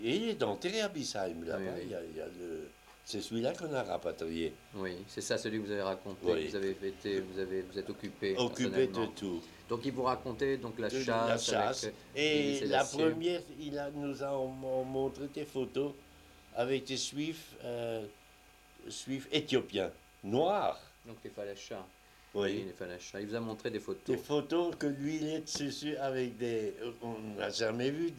oui, Et il est enterré à Bisheim là-bas. Oui, oui. Il y a C'est celui-là qu'on a rapatrié. Oui, c'est ça, celui que vous avez raconté. Oui. Vous êtes occupé Occupé de personnellement. tout. Donc il vous racontait donc la De la chasse avec chasse. les Et lycées la d'acier. première, nous a montré des photos avec des juifs éthiopiens, noirs. Donc les Falachas. Oui. Les Falachas. Il vous a montré des Des photos. photos que lui, il est dessus avec des. On n'a jamais vu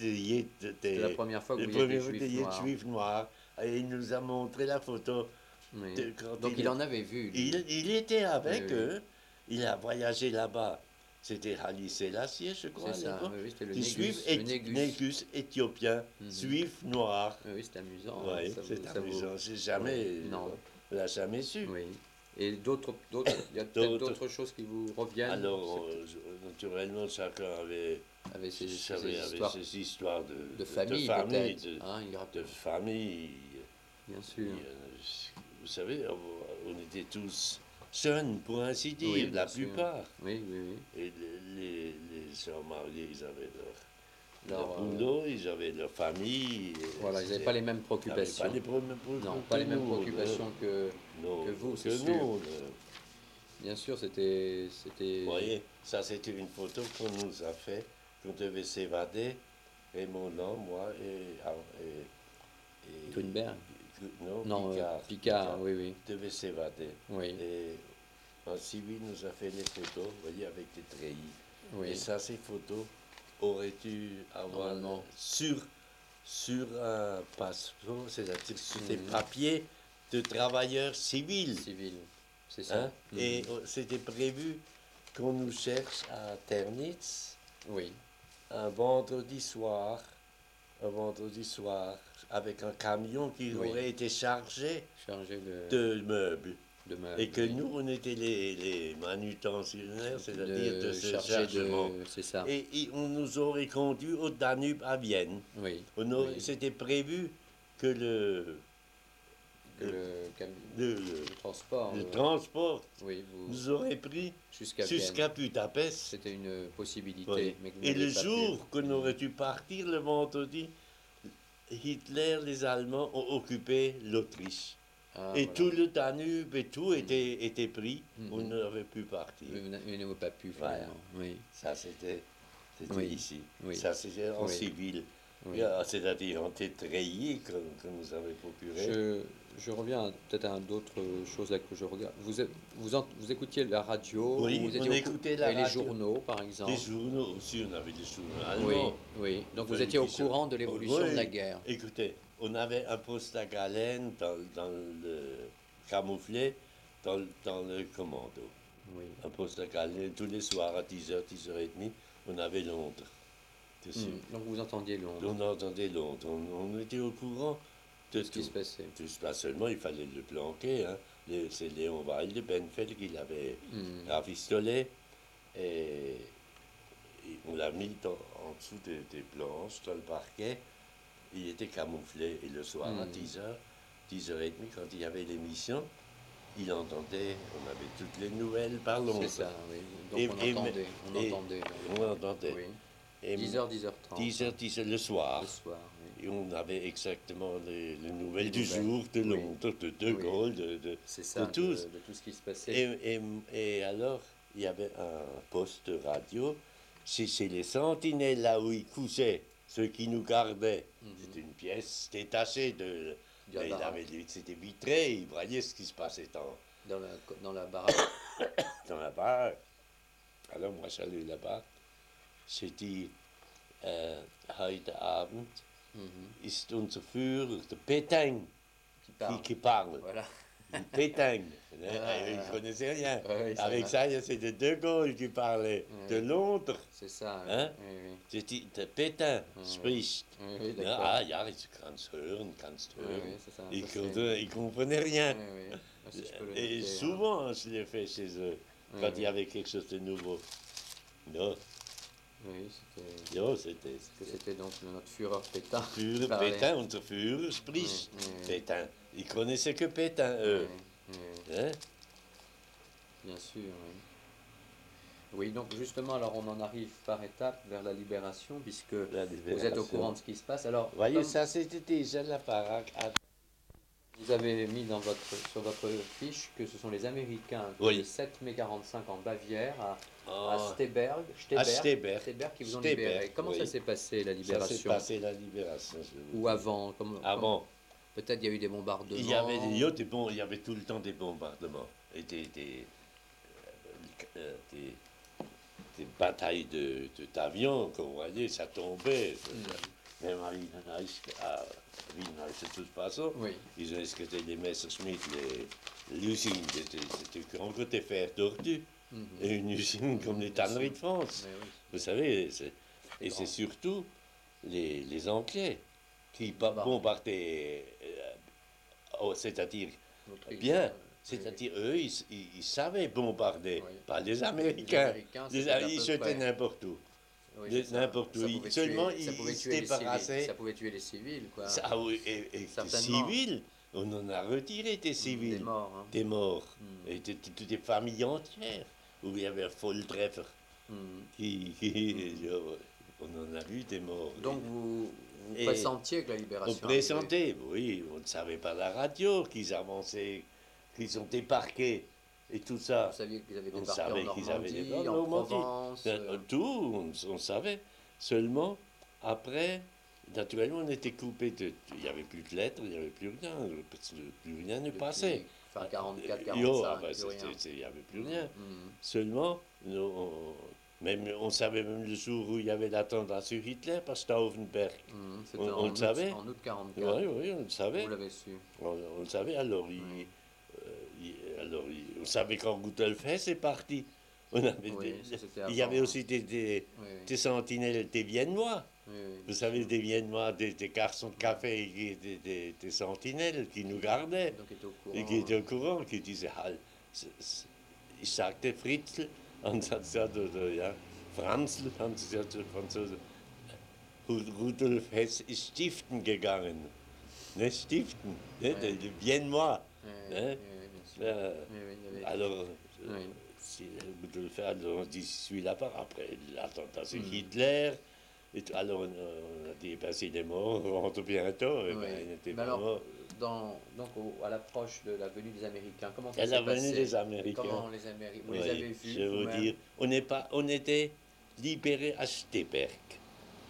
C'est la première fois que les vous voyez des premiers juifs noirs. juifs noirs. Et il nous a montré la photo. Oui. Quand Donc il en avait vu. Lui. Il était avec Oui, oui. eux. Il a voyagé là-bas. C'était Haile Selassie, je crois, C'est à ça. l'époque. Oui, c'était le Des Négus. juifs Le Négus. négus éthiopiens, juifs noirs. Oui, c'est amusant. Oui, Ça c'est vous- ça vous- amusant. J'ai jamais. Non. On l'a jamais su. Oui. Et il y a peut-être D'autres. d'autres choses qui vous reviennent. Alors, naturellement, chacun avait avec ces ces histoires de famille, peut-être. Hein, il de raconte. famille. Bien sûr. Vous savez, on était tous jeunes, pour ainsi dire, Oui, la bien sûr. plupart. Oui, oui, oui. Et les gens mariés, ils avaient leur Alors, boulot, ils avaient leur famille. voilà, ils n'avaient pas les mêmes préoccupations. Pas les mêmes Non, pas les mêmes préoccupations que vous, c'est sûr. nous. Bien sûr, c'était. Vous voyez, ça c'était une photo qu'on nous a fait, qu'on devait s'évader, Raymond, moi et Thunberg. Non, Picard, oui, oui. devait s'évader. Oui, Et un civil nous a fait les photos, vous voyez, avec des treillis. oui. Et ça, ces photos auraient dû avoir Normalement. sur un passeport, c'est-à-dire sur des papiers de travailleurs civils. Civil, c'est ça. Hein? Et c'était prévu qu'on nous cherche à Ternitz Oui, un vendredi soir, avec un camion qui Oui. aurait été chargé chargé de meubles. de meubles. Et que oui. nous, on était les manutentionnaires, c'est-à-dire de ce chargé chargement. C'est ça. Et on nous aurait conduit au Danube à Vienne. Oui. Oui. C'était prévu que le transport. transport Oui, vous nous aurait pris jusqu'à Vienne. jusqu'à Budapest. C'était une possibilité. Oui. Mais que vous Et le n'avez pas jour pu. qu'on aurait dû partir, le vendredi, Hitler, les Allemands ont occupé l'Autriche. Ah, Et voilà. tout le Danube et tout était pris. On n'aurait pu partir. Vous n'avez pas pu, Voilà. finalement. Oui. Ça, c'était Oui. ici. Oui. Ça, c'était en Oui. civil. Oui. C'est-à-dire en tétraillis que nous avait procuré. Je reviens peut-être à d'autres choses là que je regarde. Vous écoutiez la radio, Oui, vous on étiez écoutait la et les radio. journaux, par exemple. Des journaux aussi, on avait des journaux Oui, allemands. oui. Donc vous Enfin, étiez au qui sont- courant de l'évolution Oui. de la guerre. Écoutez, on avait un poste à galène dans le camouflé dans le commando. Oui. Un poste à galène tous les soirs à 10h, 10h30, on avait Londres. Dessus. Donc vous entendiez Londres, On entendait Londres, on était au courant de ce qui se passait. Tout pas seulement, il fallait le planquer. Hein. C'est Léon Weil de Benfeld qui l'avait rafistolé. Et on l'a mis en dessous des planches, dans le parquet. Il était camouflé. Et le soir, à 10h, 10h30, quand il y avait l'émission, il entendait, on avait toutes les nouvelles par Londres. C'est ça, oui. Donc Et- on et- entendait. et- Oui. On entendait. Oui. Et 10h, 10h30. 10h, 10h le soir. Le soir, oui. Et on avait exactement les nouvelles du nouvelles. jour, de Oui. Londres, de De Oui. Gaulle, de C'est ça, tous. de tout ce qui se passait. Et alors, il y avait un poste radio. C'est les sentinelles là où ils couchaient, ceux qui nous gardaient. C'était une pièce détachée de. De la Et baraque. c'était vitré, ils voyaient ce qui se passait Dans la baraque. dans la baraque. Alors moi j'allais là-bas. J'ai dit, heute Abend ist unser Führer, der Pétain, Qui parle. qui parle. Voilà. Le Pétain. Il ne connaissait rien. Oui, ça Avec va. ça, c'était De Gaulle qui parlait. De Londres. C'est ça. Hein? Oui, oui. J'ai dit, der Pétain spricht. Oui, oui, d'accord. Ah, ja, ich kann's hören, kannst Oui, hören. oui, c'est ça. Il Ça, c'est- ne comprenait rien. Oui, oui. Ah, si je peux le Et noter, souvent, je l'ai fait chez eux, Oui, quand oui. il y avait quelque chose de nouveau. Non, hein. Oui, c'était. non, c'était C'était donc notre Führer Pétain. Führer, qui parlait. Pétain, unser Führer spricht. Oui, oui. Pétain. Ils connaissaient que Pétain, eux. Oui, oui, Hein? bien sûr, oui. Oui, donc justement, alors on en arrive par étapes vers la libération, puisque La vous êtes au libération. courant de ce qui se passe. Alors, Voyez, comme ça, c'était déjà la baraque à Vous avez mis sur votre fiche que ce sont les Américains Oui. le 7 mai 45 en Bavière, à Ah, Steberg, qui vous ont libéré. Comment ça oui. s'est passé la Ça s'est libération? passé la libération, je vous Ou dis. avant? Avant, Peut-être il y a eu des il y avait bombardements. il y avait tout le temps des bombardements et des batailles d'avions qu'on voyait, ça tombait. Même à Wien, de toute façon, Oui. ils ont escorté les Messerschmitt, l'usine, c'était un côté fer tordu, et une usine comme les tanneries de France. Mais oui, Vous savez, et grand. c'est surtout les Anglais qui Bombardaient. bombardaient, c'est-à-dire l'Autriche, bien, oui, c'est-à-dire eux, ils savaient bombarder, Oui. pas les Les Américains. Américains, c'était à peu Ils jetaient près. n'importe où. Oui, c'est ça. N'importe où. Ça pouvait Seulement, tuer, ça pouvait ils se tuer les civils. débarrassaient. Ça pouvait tuer les civils, quoi. Ah oui, et des Certainement. civils, on en a retiré des civils. Des morts. Hein. Des morts. Et toutes des familles entières. Où il y avait un Volltreffer. On en a vu des morts. Donc vous Et pressentiez que la on libération pressentait, oui, on ne savait pas la radio qu'ils avançaient, qu'ils ont débarqué et tout ça. Vous saviez qu'ils avaient On débarqué savait en qu'ils avaient Normandie, débarqué en en Normandie. Provence. Tout, on savait. Seulement, après, naturellement, on était coupé de. Il n'y avait plus de lettres, il n'y avait plus rien. Plus rien ne passait. Enfin, 44, Yo, 45, ben, plus rien. il n'y avait plus rien. Seulement, on savait même le jour où il y avait l'attentat sur Hitler, par Stauffenberg. C'était On le savait. En août 44. Oui, oui, on le savait. Vous l'avez su. On le savait. Alors, on savait quand Guttelfest est parti. On avait Oui, ça, c'était il y avait avant, aussi des Oui, sentinelles, des Viennois. oui. Vous savez, des Viennois, des garçons de café, des sentinelles qui nous gardaient. Donc, était au courant. Et qui étaient au courant, qui disaient, ich sagte Fritzl, und hat gesagt, ja, Franzl, haben sie gesagt, Franzosen, Rudolf Hess ist stiften gegangen. Ne, stiften, ne, de Viennois. Oui, Hein. oui, bien sûr. Oui, il y avait- Alors, Oui. Rudolf Hess, on se dit, je suis là-bas. Après l'attentat sur Hitler, et alors on a dit, ben, s'il est mort, on rentre bientôt. Et Oui. ben, il n'était Mais pas alors, mort. à l'approche de la venue des Américains, comment ça À s'est la passé? venue des Américains. Comment les Américains, vous les Oui, avez vus je veux vous-même? dire, on était libérés à Steberg.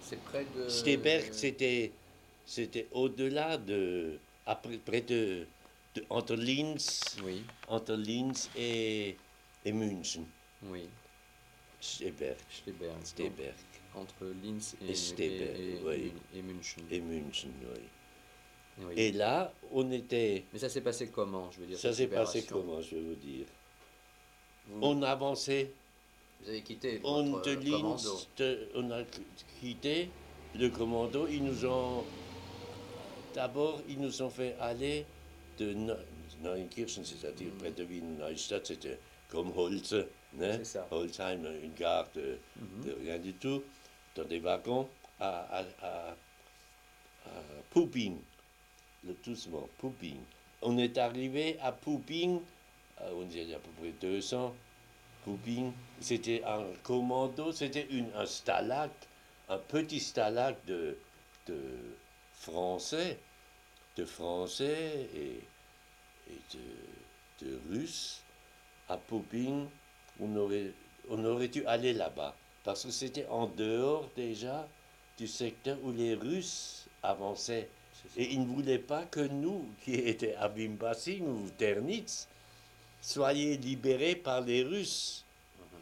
C'est près de... Steberg, c'était au-delà près entre Oui, Linz et München. oui, Steberg. Steberg. Steberg. Donc, entre Linz Et Steberg, oui. et München. Et München, oui. Oui. Et là, on était. Mais ça s'est passé comment, je veux dire, Ça cette s'est passé libération? comment, je vais vous dire. Vous, On avançait. vous avez quitté On votre commando. on a quitté le commando. D'abord, ils nous ont fait aller de Neunkirchen, c'est-à-dire près de Wien, Neustadt, c'était comme Holze, hein? C'est ça. Holzheim, une gare de rien du tout, dans des wagons, à Puping, le doucement, Puping. On est arrivé à Puping, on disait à peu près 200. Puping, c'était un commando, c'était un stalag, un petit stalag de Français, et de Russes. À Puping, on aurait dû aller là-bas, parce que c'était en dehors déjà du secteur où les Russes avançaient. Et ils ne voulaient pas que nous, qui étions à Bimbasing ou Ternitz, soyez libérés par les Russes.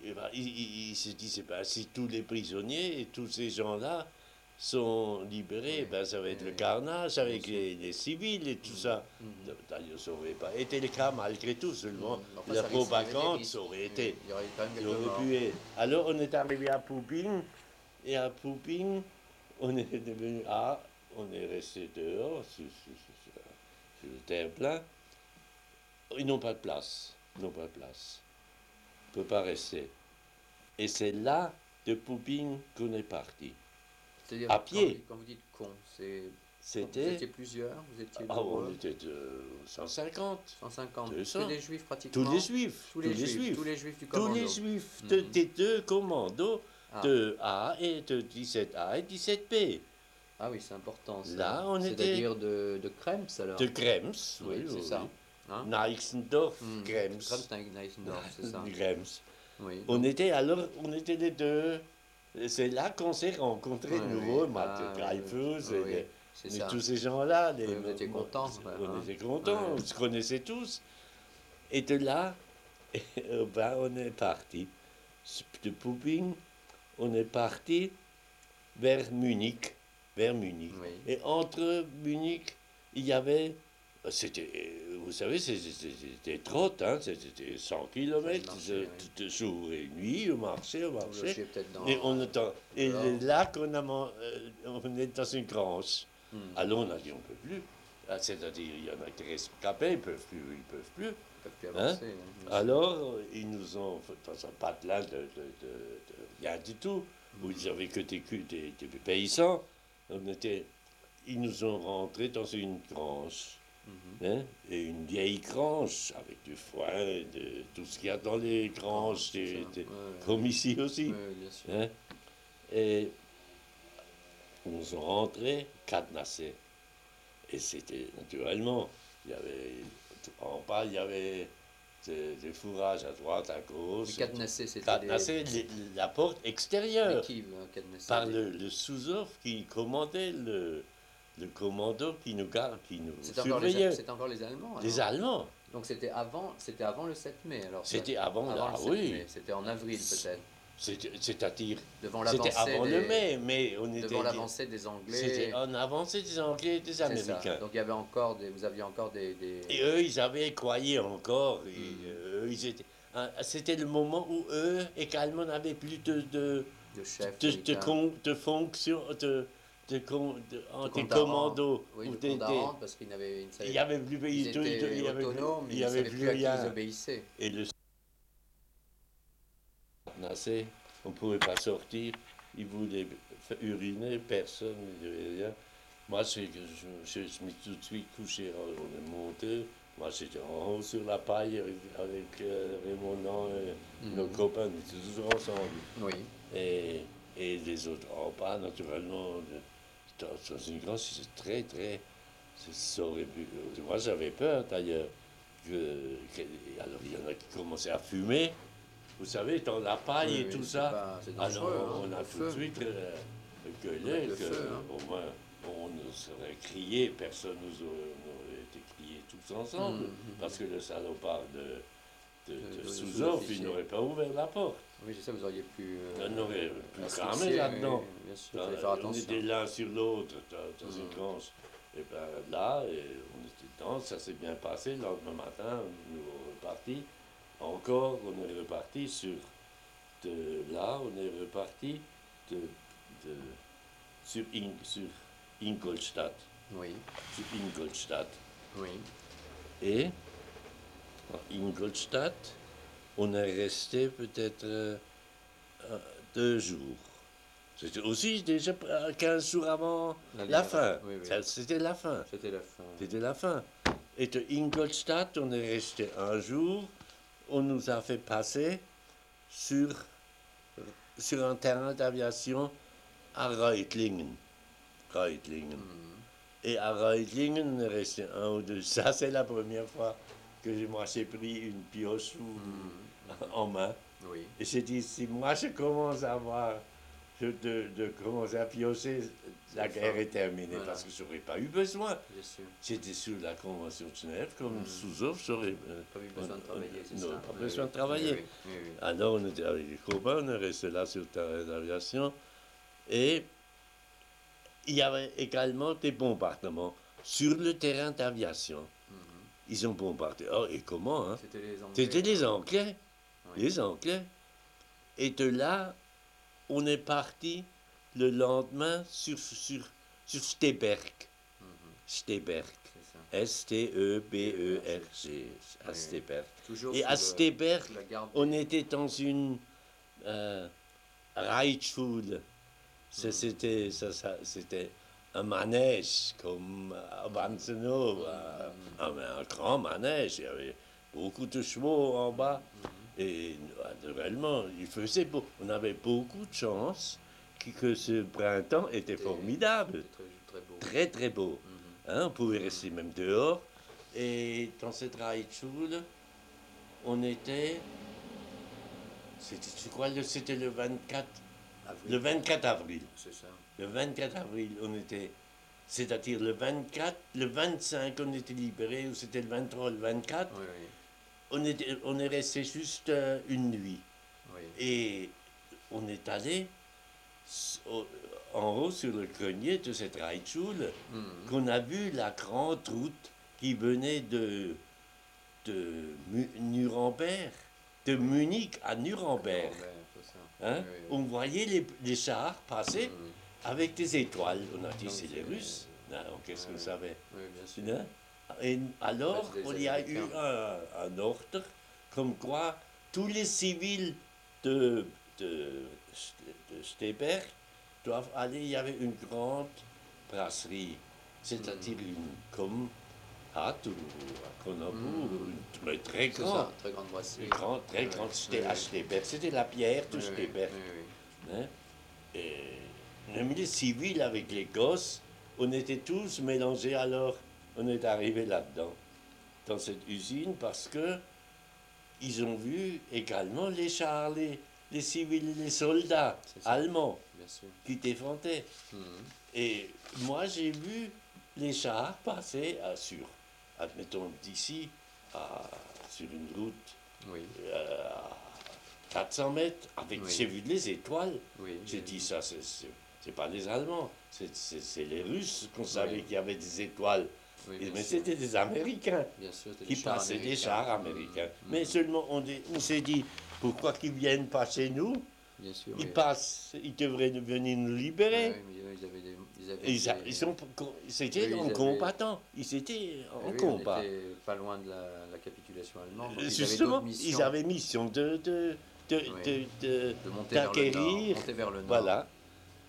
Et ben, il se disait, ben, si tous les prisonniers et tous ces gens-là sont libérés, ben, ça va être le carnage avec les civils et tout ça. D'ailleurs, ça n'aurait pas été le cas malgré tout, seulement Enfin, la ça propagande, risque- ça aurait été. Il y aurait quand même Ça quelques aurait morts. pu être. Alors, on est arrivé à Puping, et à Puping, on est devenu, on est resté dehors, sur le terre-plein. Ils n'ont pas de place. Ils n'ont pas de place. On ne peut pas rester. Et c'est là, de Puping, qu'on est parti. C'est-à-dire, À pied. Quand vous dites con, vous C'était. étiez plusieurs, vous étiez On nombreux, était de 150. 150, 200. que des juifs pratiquement. Tous les juifs. Tous les juifs du Tous commando. les juifs des deux commandos, Ah. de A et de 17A et 17B. Ah oui, c'est important ça. Là, on était C'est-à-dire de Krems alors. de Krems, Oui, oui, c'est oui, ça. oui. Hein? Neixendorf, Krems, Krems, Neissendorf, c'est ça. Krems. Oui, On donc. était alors, on était les deux. Et c'est là qu'on s'est rencontrés Oui, de oui. nouveau, Matt Ah oui, Dreyfus oui, oui, et, c'est et ça. tous ces gens-là. Oui, vous étiez contents. Ouais, On hein? était contents, Ouais. on se connaissait tous. Et de là, ben, on est parti. De Pouping, on est parti vers Munich. Vers Munich. Oui. Et entre Munich, il y avait. C'était, vous savez, c'était trotte, hein, c'était 100 Fallait km marcher, oui. jour et nuit, on marchait, on Vous marchait. logiez peut-être Et, et dehors. là qu'on on est dans une grange. Hmm. Alors on a dit on ne peut plus. Ah, c'est-à-dire, il y en a qui restent ils peuvent plus, ils peuvent plus. Ils peuvent plus Hein? avancer, hein, bien sûr. Alors, ils nous ont fait dans un patelin de rien du tout, où ils avaient que des paysans. On était, ils nous ont rentrés dans une grange, Mhm. hein, et une vieille grange avec du foin, et tout ce qu'il y a dans les granges, C'est ça. Ouais, comme ici aussi. ouais, bien sûr. Hein. Et ils nous ont rentrés cadenassés. Et c'était naturellement, il y avait, en bas, il y avait des fourrages à droite, à gauche. Les cadenassés, c'était Cadenassé, la porte extérieure, qui cadenassaient par le sous-off qui commandait le commando qui nous surveillait. C'était encore les Allemands Les alors. Allemands. Donc c'était avant le 7 mai alors. C'était avant, Avant là, le 7 oui. mai. C'était en avril peut-être. C'est-à-dire, Devant c'était l'avancée avant le des, mai, mais on était. devant l'avancée des Anglais. C'était en avancée des Anglais et des C'est ça. Américains. Donc il y avait encore vous aviez encore Et eux, ils avaient croyé encore. Et, Mhm. eux, ils étaient, c'était le moment où eux également n'avaient plus de chefs de, militaires. de fonctions, De des commandos. commandos. Oui, Ou de commandos parce qu'ils n'avaient, il y avait plus, ils étaient autonomes, il ils y ne avait savaient plus plus à qui ils rien. obéissaient. Et le nassé, on ne pouvait pas sortir. Ils voulaient uriner, personne ne disait rien. Moi, je me suis tout de suite couché, on est monté. Moi, j'étais en haut sur la paille avec Raymond et nos copains, nous étions toujours ensemble. Oui. Et, et les autres en bas, naturellement, dans une grosse, c'est très, très. Ça aurait pu. Moi, j'avais peur d'ailleurs. Alors, il y en a qui commençaient à fumer. Vous savez, dans la paille Oui, et oui, tout ça. c'est Alors, dangereux, hein, on a le tout de feu. suite gueulé Avec le que, feu, hein. au moins, on nous aurait crié, personne nous aurait été crié tous ensemble, parce que le salopard de Sous-Off, il n'aurait pas ouvert la porte. Oui, c'est ça, vous auriez pu. On aurait pu cramer asphyxier, là-dedans. oui, bien sûr, il fallait faire On attention. était l'un sur l'autre dans une grange. Et bien là, on était dedans, ça s'est bien passé. Le lendemain matin, nous sommes repartis. Encore, on est reparti on est reparti de, sur Ingolstadt. Oui, Sur Ingolstadt. oui. Et à Ingolstadt, on est resté peut-être 2 jours. C'était aussi déjà 15 jours avant la fin. Oui, oui. C'était la fin. C'était la fin. C'était la fin. Et de Ingolstadt, on est resté un jour. On nous a fait passer sur un terrain d'aviation à Reutlingen. Reutlingen. Et à Reutlingen, on est resté 1 ou 2. Ça, c'est la première fois que moi j'ai pris une pioche en main. Oui. Et j'ai dit, si moi je commence à avoir, de commencer à piocher, la guerre est terminée, Voilà. parce que j'aurais pas eu besoin. Bien sûr. J'étais sur la Convention de Genève, comme sous-off, j'aurais Pas eu besoin de travailler, c'est non, ça. pas Oui, besoin oui. de travailler. Oui, oui, oui, oui. Alors on était avec les copains, on est resté là sur le terrain d'aviation, et il y avait également des bombardements sur le terrain d'aviation. Ils ont bombardé. Oh, et comment, hein? C'était les Anglais. C'était les Anglais. Oui. Les Anglais. Et de là, on est parti le lendemain sur Steberg. Steberg. C'est ça. S-T-E-B-E-R-G. À Oui. Steberg. Toujours Et sous à Steberg, sous la garde on était dans une Reitschule. C'était un manège comme à Wanzenau, un grand manège. Il y avait beaucoup de chevaux en bas. Et naturellement, il faisait beau. On avait beaucoup de chance que ce printemps était formidable, C'était très, très beau. très très beau. Mhm. Hein, on pouvait rester même dehors. Et dans cette Reitschule, on était, je crois que c'était le 24, le Avril, 24 avril. c'est ça. Le 24 avril, on était, c'est-à-dire le 24, le 25, on était libérés, ou c'était le 23, le 24. Oui, oui, On est resté juste une nuit. oui. Et on est allé en haut sur le grenier de cette Reitschule, Mhm. qu'on a vu la grande route qui venait de Nuremberg, de Munich à Nuremberg. Nuremberg, c'est ça. Hein? Oui, oui, On voyait les chars passer oui. Mhm. avec des étoiles. On a dit, Donc, c'est les Russes. Non, qu'est-ce qu'on oui, savait? oui, bien sûr. Hein? Et alors, Ouais, c'est des il y a eu Américains. un ordre comme quoi tous les civils de, de, de Steberg doivent aller. Il y avait une grande brasserie, c'est-à-dire comme Hatt ou à Cronenbourg, une très C'est grande, ça, très grande brasserie. très Oui, grande oui, à Steberg. C'était la pierre de oui, oui, Steberg. oui, Hein? Et même les civils avec les gosses, on était tous mélangés alors. On est arrivé là-dedans, dans cette usine, parce que ils ont vu également les chars, les civils, les soldats c'est ça, allemands bien sûr. qui défendaient. Mhm. Et moi, j'ai vu les chars passer sur, admettons, d'ici, sur une route Oui, à 400 mètres, avec, Oui. j'ai vu les étoiles. oui. J'ai dit, ça, c'est pas les Allemands, c'est les Russes qu'on savait qu'il y avait des étoiles. Oui, bien Mais sûr. c'était des Américains Bien sûr, c'était qui des chars passaient, des américains. chars américains. Mhm. Mais seulement, on s'est dit, pourquoi qu'ils viennent pas chez nous? Bien sûr, Ils oui. passent, ils devraient venir nous libérer. Ouais, mais ils avaient des. Ils avaient Et des- c'était Eux, ils en avaient- combattant. Ils étaient en Oui, on combat. était pas loin de la capitulation allemande, donc ils avaient d'autres Justement, missions. ils avaient mission Oui. De monter vers le nord. d'acquérir. Monter vers le nord. Voilà.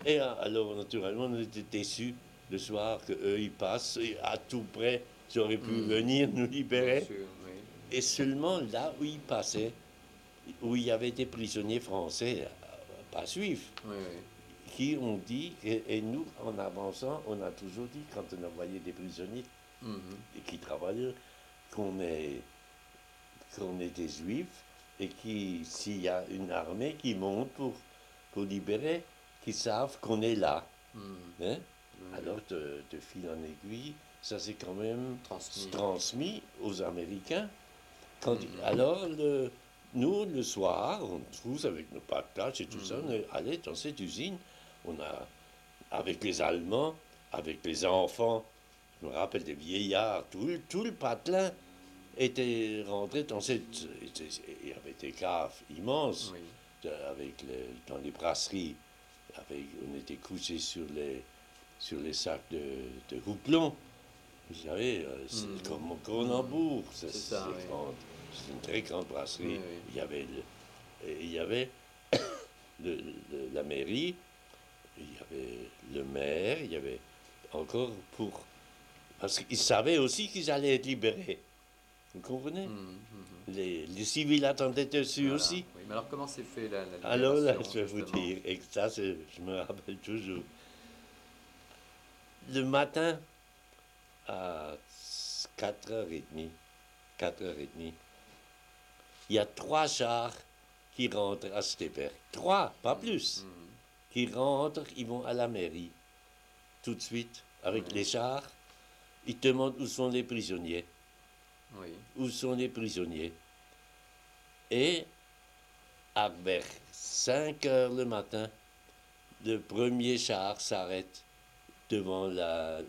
Et alors, naturellement, on était déçus le soir qu'eux, ils passent et à tout près, ils auraient pu venir nous Bien libérer. sûr, oui. Et seulement là où ils passaient, où il y avait des prisonniers français, pas juifs, Oui, oui. qui ont dit, et nous, en avançant, on a toujours dit, quand on envoyait des prisonniers Mhm. et qui travaillaient, qu'on est, qu'on est des juifs et qui, s'il y a une armée qui monte pour libérer, qu'ils savent qu'on est là. Mhm. Hein? Oui, Alors, de fil en aiguille, ça s'est quand même Transmis. transmis aux Américains. Mhm. Alors, nous, le soir, on tous avec nos patates et tout ça, on est allé dans cette usine. On a, avec les Allemands, avec les enfants, je me rappelle des vieillards, tout le patelin était rentré dans cette. Il y avait des caves immenses Oui. dans les brasseries. On était couchés sur les sacs de houblon. Vous savez, c'est comme au Cronenbourg, C'est ça, oui. c'est une très grande brasserie. Oui, oui. Il y avait la mairie, il y avait le maire, il y avait encore pour. Parce qu'ils savaient aussi qu'ils allaient être libérés. Vous comprenez? Les civils attendaient dessus Voilà. aussi. Oui, mais alors comment s'est fait la Alors là, libération, je vais vous justement dire, et ça, je me rappelle toujours. Le matin, à 4h30, 4h30, il y a 3 chars qui rentrent à Steberg. 3, pas plus. Qui rentrent, ils vont à la mairie. Tout de suite, avec les chars. Ils demandent où sont les prisonniers. Oui. Où sont les prisonniers? Et vers 5 heures le matin, le premier char s'arrête devant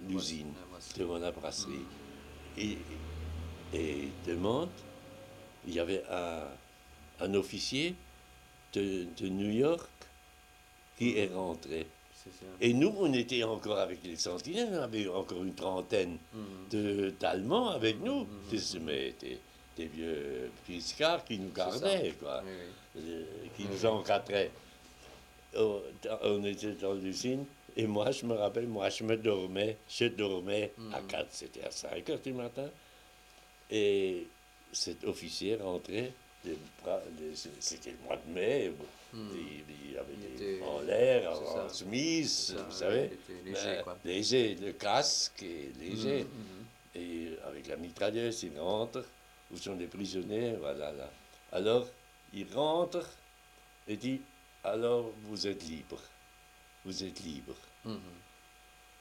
l'usine, devant la brasserie. Et demande, il y avait un officier de New York qui est rentré. C'est ça. Et nous, on était encore avec les sentinelles, on avait encore une trentaine d'Allemands avec nous, mais des vieux briscards qui nous gardaient, quoi, Oui, oui. qui nous encadraient. On était dans l'usine, et moi, je me rappelle, je dormais à 4, c'était à 5 heures du matin, et cet officier rentrait c'était le mois de mai. Hmm. Il y avait Il des était- en l'air, c'est en ça. chemise, C'est ça, vous ouais, savez. il était léger, quoi. Léger, le casque est léger. Mhm. Et avec la mitrailleuse, il rentre, où sont les prisonniers, voilà là. Alors, il rentre et dit, alors vous êtes libre. Vous êtes libre. Mhm.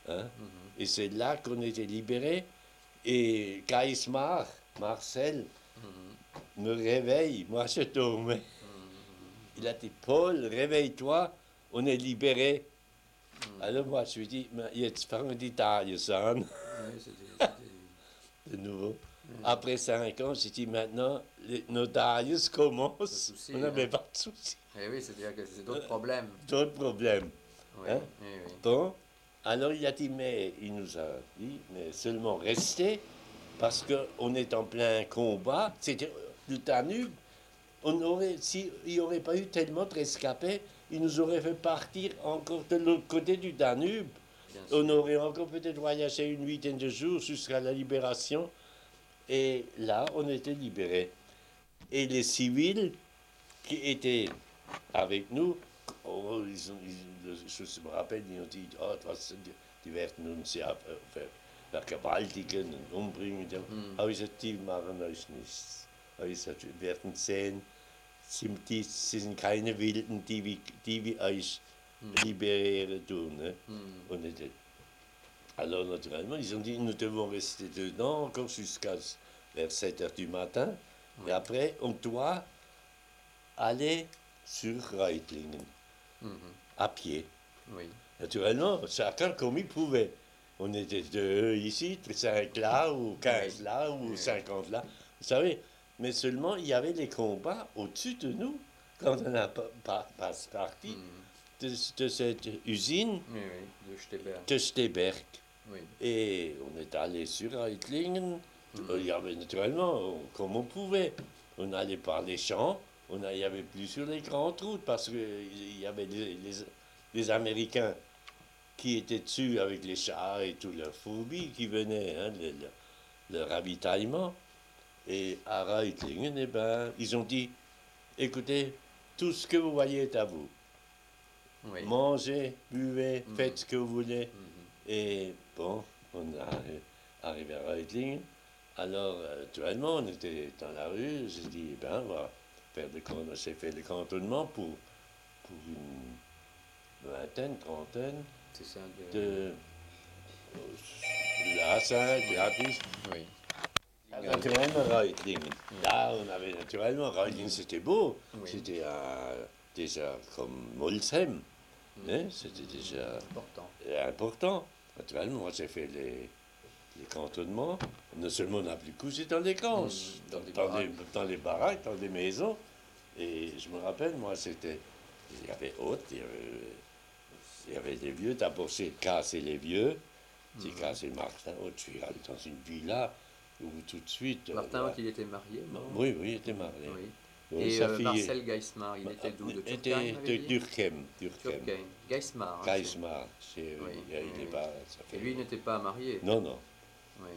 Hein? Mhm. Et c'est là qu'on était libérés. Et Gaïsmar, Marcel, Mhm. me réveille. Moi, je dormais. Il a dit, Paul, réveille-toi, on est libérés. Alors moi, je lui ai dit, mais jetzt fangen die Tailles an. Oui, c'était- De nouveau. Après 5 ans, j'ai dit, maintenant, nos tailles commencent. souci, On n'avait hein. pas de soucis. Eh oui, c'est-à-dire que c'est d'autres problèmes. D'autres problèmes. Oui, Hein? oui, oui. Bon, alors il a dit, mais il nous a dit, mais seulement restez, parce qu'on est en plein combat. C'était le Danube. S'il n'y aurait pas eu tellement de rescapés, il nous aurait fait partir encore de l'autre côté du Danube. Bien On sûr. aurait encore peut-être voyagé une huitaine de jours jusqu'à la libération. Et là, on était libérés. Et les civils qui étaient avec nous, oh, je me rappelle, ils ont dit, oh, die werden uns ja vergewaltigen und umbringen. Aber ich sagte, die machen euch nichts. Aber ich sagte, wir werden sehen, sie sind keine Wilden, die wir euch liberieren tun. Ne? On était. Alors, naturellement, ils ont dit, nous devons rester dedans encore jusqu'à vers 7 heures du matin. Et après, on doit aller sur Reutlingen, à pied. Oui. Naturellement, chacun comme il pouvait. On était 2 ici, 5 là, ou 15 là, ou 50 là. Vous savez, mais seulement il y avait les combats au-dessus de nous. Quand on a parti de cette usine Oui, oui, de Steber. de Steberg. Oui. Et on est allé sur Reutlingen. Il y avait naturellement, comme on pouvait. On allait par les champs, il n'y avait plus sur les grandes routes parce qu'il y avait les Américains qui étaient dessus avec les chars et tout leur fourbi qui venaient, hein, le ravitaillement. Et à Reutlingen, eh ben, ils ont dit, écoutez, tout ce que vous voyez est à vous. Oui. Mangez, buvez, faites ce que vous voulez. Et bon, on est arrivé à Reutlingen. Alors, actuellement, on était dans la rue. J'ai dit, eh ben, on va faire j'ai fait le cantonnement pour une vingtaine, trentaine C'est ça. de la 5, la 10. Oui. Naturellement, Reutlingen. Là, on avait naturellement, Reutlingen, c'était beau. Oui. C'était déjà comme Molsheim. Hein, c'était déjà important. Naturellement, moi, j'ai fait les cantonnements. Non seulement on n'a plus couché dans les camps, dans les baraques, dans les maisons. Et je me rappelle, moi, il y avait autre, il y avait des vieux. D'abord, j'ai cassé les vieux. J'ai cassé Martin Haute. Je suis allé dans une villa où tout de suite. Martin Haute, il était marié, non? Oui, il était marié. Oui. Oui, Et sa fille Marcel Geismar, il était d'où? De Turckheim, était de Durkheim. Turckheim. Geismar. Hein, Geismar. Il oui. est pas, ça fait... Et lui, il n'était pas marié. Non, non. Oui.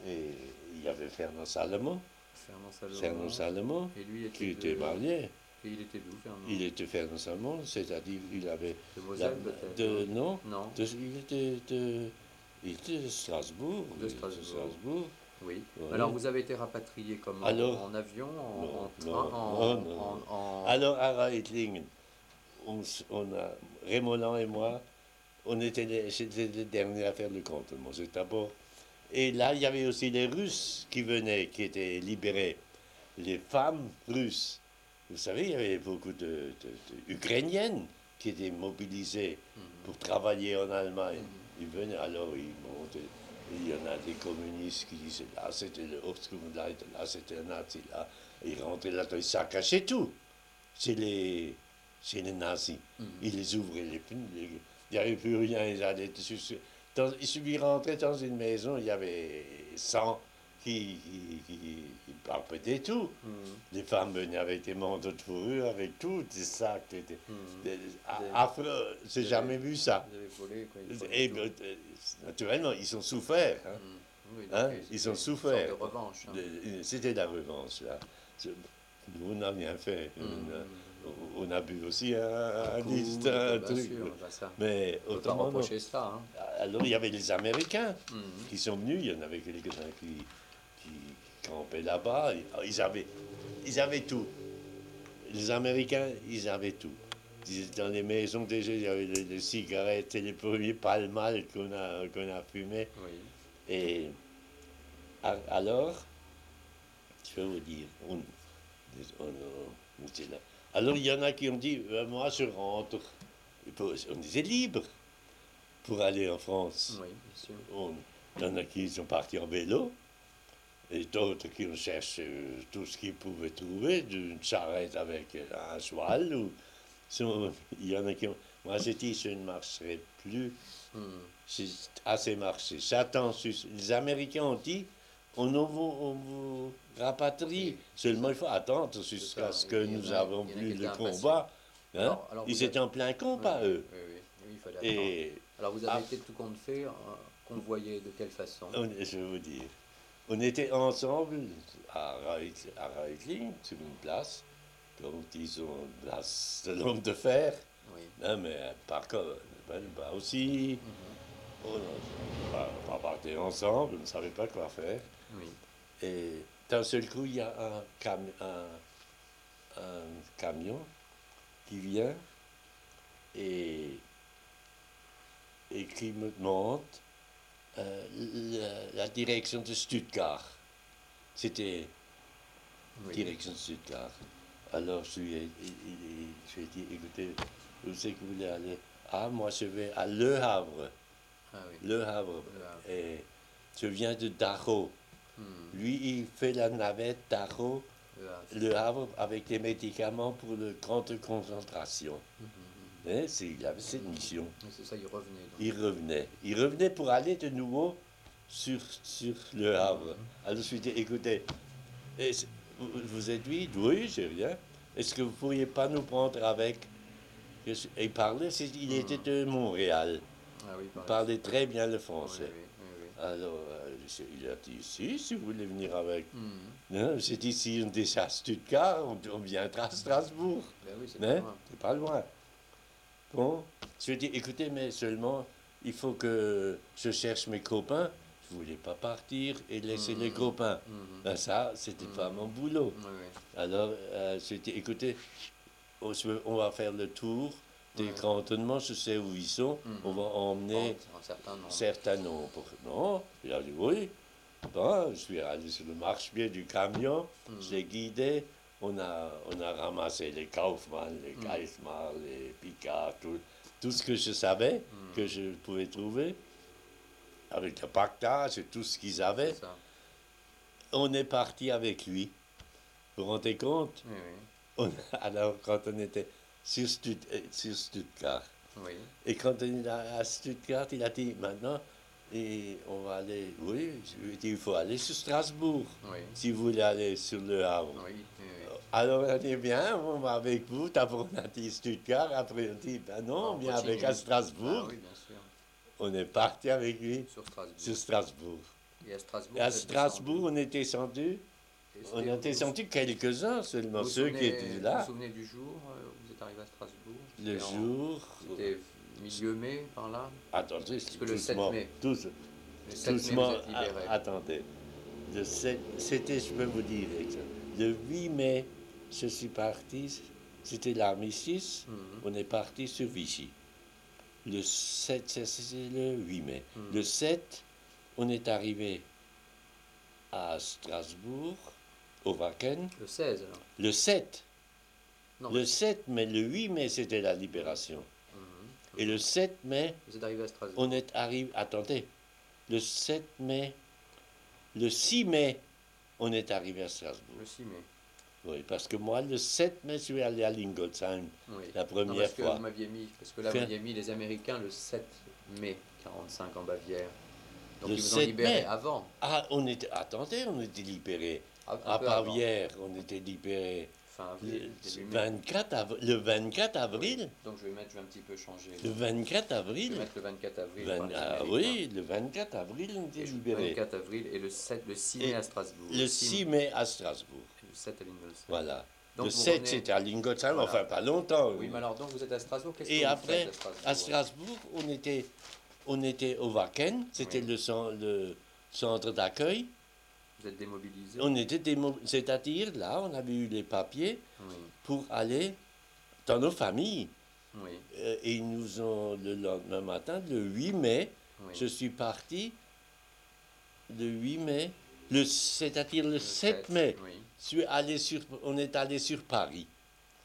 Et il y avait Fernand Salomon. Fernand Salomon. Et lui Qui était marié. Et il était d'où, Fernand? Il était Fernand Salomon, c'est-à-dire il avait... De Moselle, peut-être? Non. Non. Il était de Strasbourg. De Strasbourg. Oui. Oui. Alors, vous avez été rapatrié comment? En avion, en train, non. Alors, à Reutlingen, Raymond et moi, j'étais les derniers à faire le cantonnement. D'abord. Et là, il y avait aussi les Russes qui venaient, qui étaient libérés. Les femmes russes. Vous savez, il y avait beaucoup d'Ukrainiennes qui étaient mobilisées pour travailler en Allemagne. Ils venaient, alors ils montaient. Il y en a des communistes qui disaient, là c'était le Ostkommunleiter, là c'était un nazi, là. Ils rentraient là, ils saccageaient tout chez les nazis. Ils les ouvraient, il n'y avait plus rien, ils allaient il suffit de rentrer dans une maison, il y avait 100 qui parpetaient tout. Les femmes venaient avec des manteaux de fourrure, avec tout, des sacs, affreux, j'ai jamais vu ça. Et naturellement, ils ont souffert. Hein? Oui, Hein? Ils ont souffert. De revanche. Hein. C'était la revanche, là. Nous, on n'a rien fait. On a bu aussi Un un coup, distinct, un bien truc. sûr, bah ça. Mais On peut pas autrement, non. reprocher ça, hein. Alors, il y avait les Américains Mhm. qui sont venus. Il y en avait quelques-uns qui campaient là-bas. Ils avaient tout. Les Américains, ils avaient tout. Dans les maisons, déjà, il y avait les cigarettes et les premiers palmales qu'on a fumés. Oui. Et alors, je vais vous dire, on était là. Alors, il y en a qui ont dit, moi, je rentre. On était libre pour aller en France. Oui, bien sûr. Il y en a qui sont partis en vélo, et d'autres qui ont cherché tout ce qu'ils pouvaient trouver, d'une charrette avec un cheval. Il y en a qui ont. Moi, j'ai dit, je ne marcherai plus. Mhm. J'ai assez marché. J'attends. Les Américains ont dit, on vous rapatrie. Oui, Seulement, il faut attendre c'est jusqu'à ça. ce que Il y en nous a, avons il y en a vu qui étaient le impatients. combat. Hein? Alors Ils vous avez... étaient en plein Oui, combat, eux. oui, oui, oui, il fallait attendre. Et Alors vous avez ah, été de tout compte fait, convoyé de quelle façon? je vais vous dire, on était ensemble à Reutling, sur une place, comme disons, place de l'homme de fer. Oui. Non, mais par contre, bah aussi, Mhm. on partait ensemble, on ne savait pas quoi faire. Oui. Et d'un seul coup, il y a un camion qui vient et, et qui me demande la direction de Stuttgart. C'était Oui. direction de Stuttgart. Alors je lui ai dit, écoutez, où c'est que vous voulez aller? Ah, moi je vais à Le Havre. Ah oui. Le Havre. Le Havre. Et je viens de Dachau. Mhm. Lui, il fait la navette Dachau, Le Havre. Le Havre, avec des médicaments pour le grande concentration. Mhm. Hein, il avait cette mission. Et c'est ça, il revenait donc. Il revenait. Il revenait pour aller de nouveau sur Le Havre. Mhm. Alors je lui ai dit, écoutez, vous êtes vide? Oui, j'ai rien. Est-ce que vous ne pourriez pas nous prendre avec? Et il parlait, il était de Montréal. Ah oui, Il par là. parlait très bien le Oui, français. oui, oui, Alors, il a dit, si vous voulez venir avec. oui. Mhm. Non, j'ai dit, si on descend à Stuttgart, on viendra à Strasbourg. Ben oui, c'est pas Hein? loin. C'est pas loin. Bon, je lui ai dit, écoutez, mais seulement, il faut que je cherche mes copains. Je voulais pas partir et laisser les copains. Mhm. Ben ça, c'était pas mon boulot. Oui, oui. Alors, je lui ai dit, écoutez, on va faire le tour des Ouais. cantonnements, je sais où ils sont, on va emmener Un certain nombre. certains nombres. Non, il a dit oui. Bon, je suis allé sur le marchepied du camion, je l'ai guidé, on a ramassé les Kaufmann, les Geismar, les Picard, tout ce que je savais, que je pouvais trouver, avec le pactage et tout ce qu'ils avaient. C'est ça. On est parti avec lui. Vous vous rendez compte? Oui, oui. Alors, quand on était sur Stuttgart, Oui. et quand on est à Stuttgart, il a dit maintenant, et on va aller, oui, je lui ai dit, il faut aller sur Strasbourg, Oui. si vous voulez aller sur Le Havre. Oui, oui, oui. Alors on a dit, bien, on va avec vous. D'abord on a dit Stuttgart, après on a dit, ben non, on vient avec à Ah Strasbourg. oui, bien sûr. On est parti avec lui Sur Strasbourg. sur Strasbourg. Et à Strasbourg, Et à vous êtes Strasbourg, on est descendu. descendu. Et On c'était- a descendu quelques-uns seulement, vous ceux qui souvenez- étaient Vous vous là. souvenez du jour où vous êtes arrivé à Strasbourg? Le jour. C'était milieu mai, par là? Attendez, que le 7 doucement, mai. Le Le 7 mai, doucement, vous êtes libéré. attendez. C'était, je peux vous dire, le 8 mai, je suis parti, c'était l'armistice, on est parti sur Vichy. Le 7, c'est le 8 mai. Le 7, on est arrivé à Strasbourg, au Wacken. Le 16, alors? Le 7, Non, le 7 mai, le 8 mai, c'était la libération. Et le 7 mai, vous êtes arrivé à Strasbourg. on est arrivé, attendez, le 7 mai, le 6 mai, on est arrivé à Strasbourg. Le 6 mai. Oui, parce que moi, le 7 mai, je suis allé à Lingolsheim Oui. la Non, première parce que fois. vous m'aviez mis, parce que là, vous aviez mis les Américains le 7 mai 45 en Bavière. Donc Le ils vous ont 7 libéré mai. avant. Ah, attendez, on était libérés. Un À peu avant. Bavière, on était libérés. Fin avril, Le début mai. 24 avril, Donc je vais un petit peu changer. le 24 Je vais avril, mettre le 24 avril. par les ah Américains. oui, le 24 avril, on était Et le libérés. 24 avril et le 6 mai à Strasbourg. Le 6 mai à Strasbourg. Le 7 à Lingolsheim. Voilà. Donc Le vous 7, revenez- c'était à Lingolsheim, Voilà. enfin pas longtemps. Oui, mais alors donc vous êtes à Strasbourg, qu'est-ce que Et vous après, faites à Strasbourg, on était au Wacken, c'était Oui. le centre d'accueil. Vous êtes démobilisé? On était c'est-à-dire là, on avait eu les papiers Oui, pour aller dans nos familles. oui, Et ils nous ont, le lendemain matin, le 8 mai, oui. je suis parti, le 8 mai, c'est-à-dire le 7 7, mai, oui, on est allé sur Paris.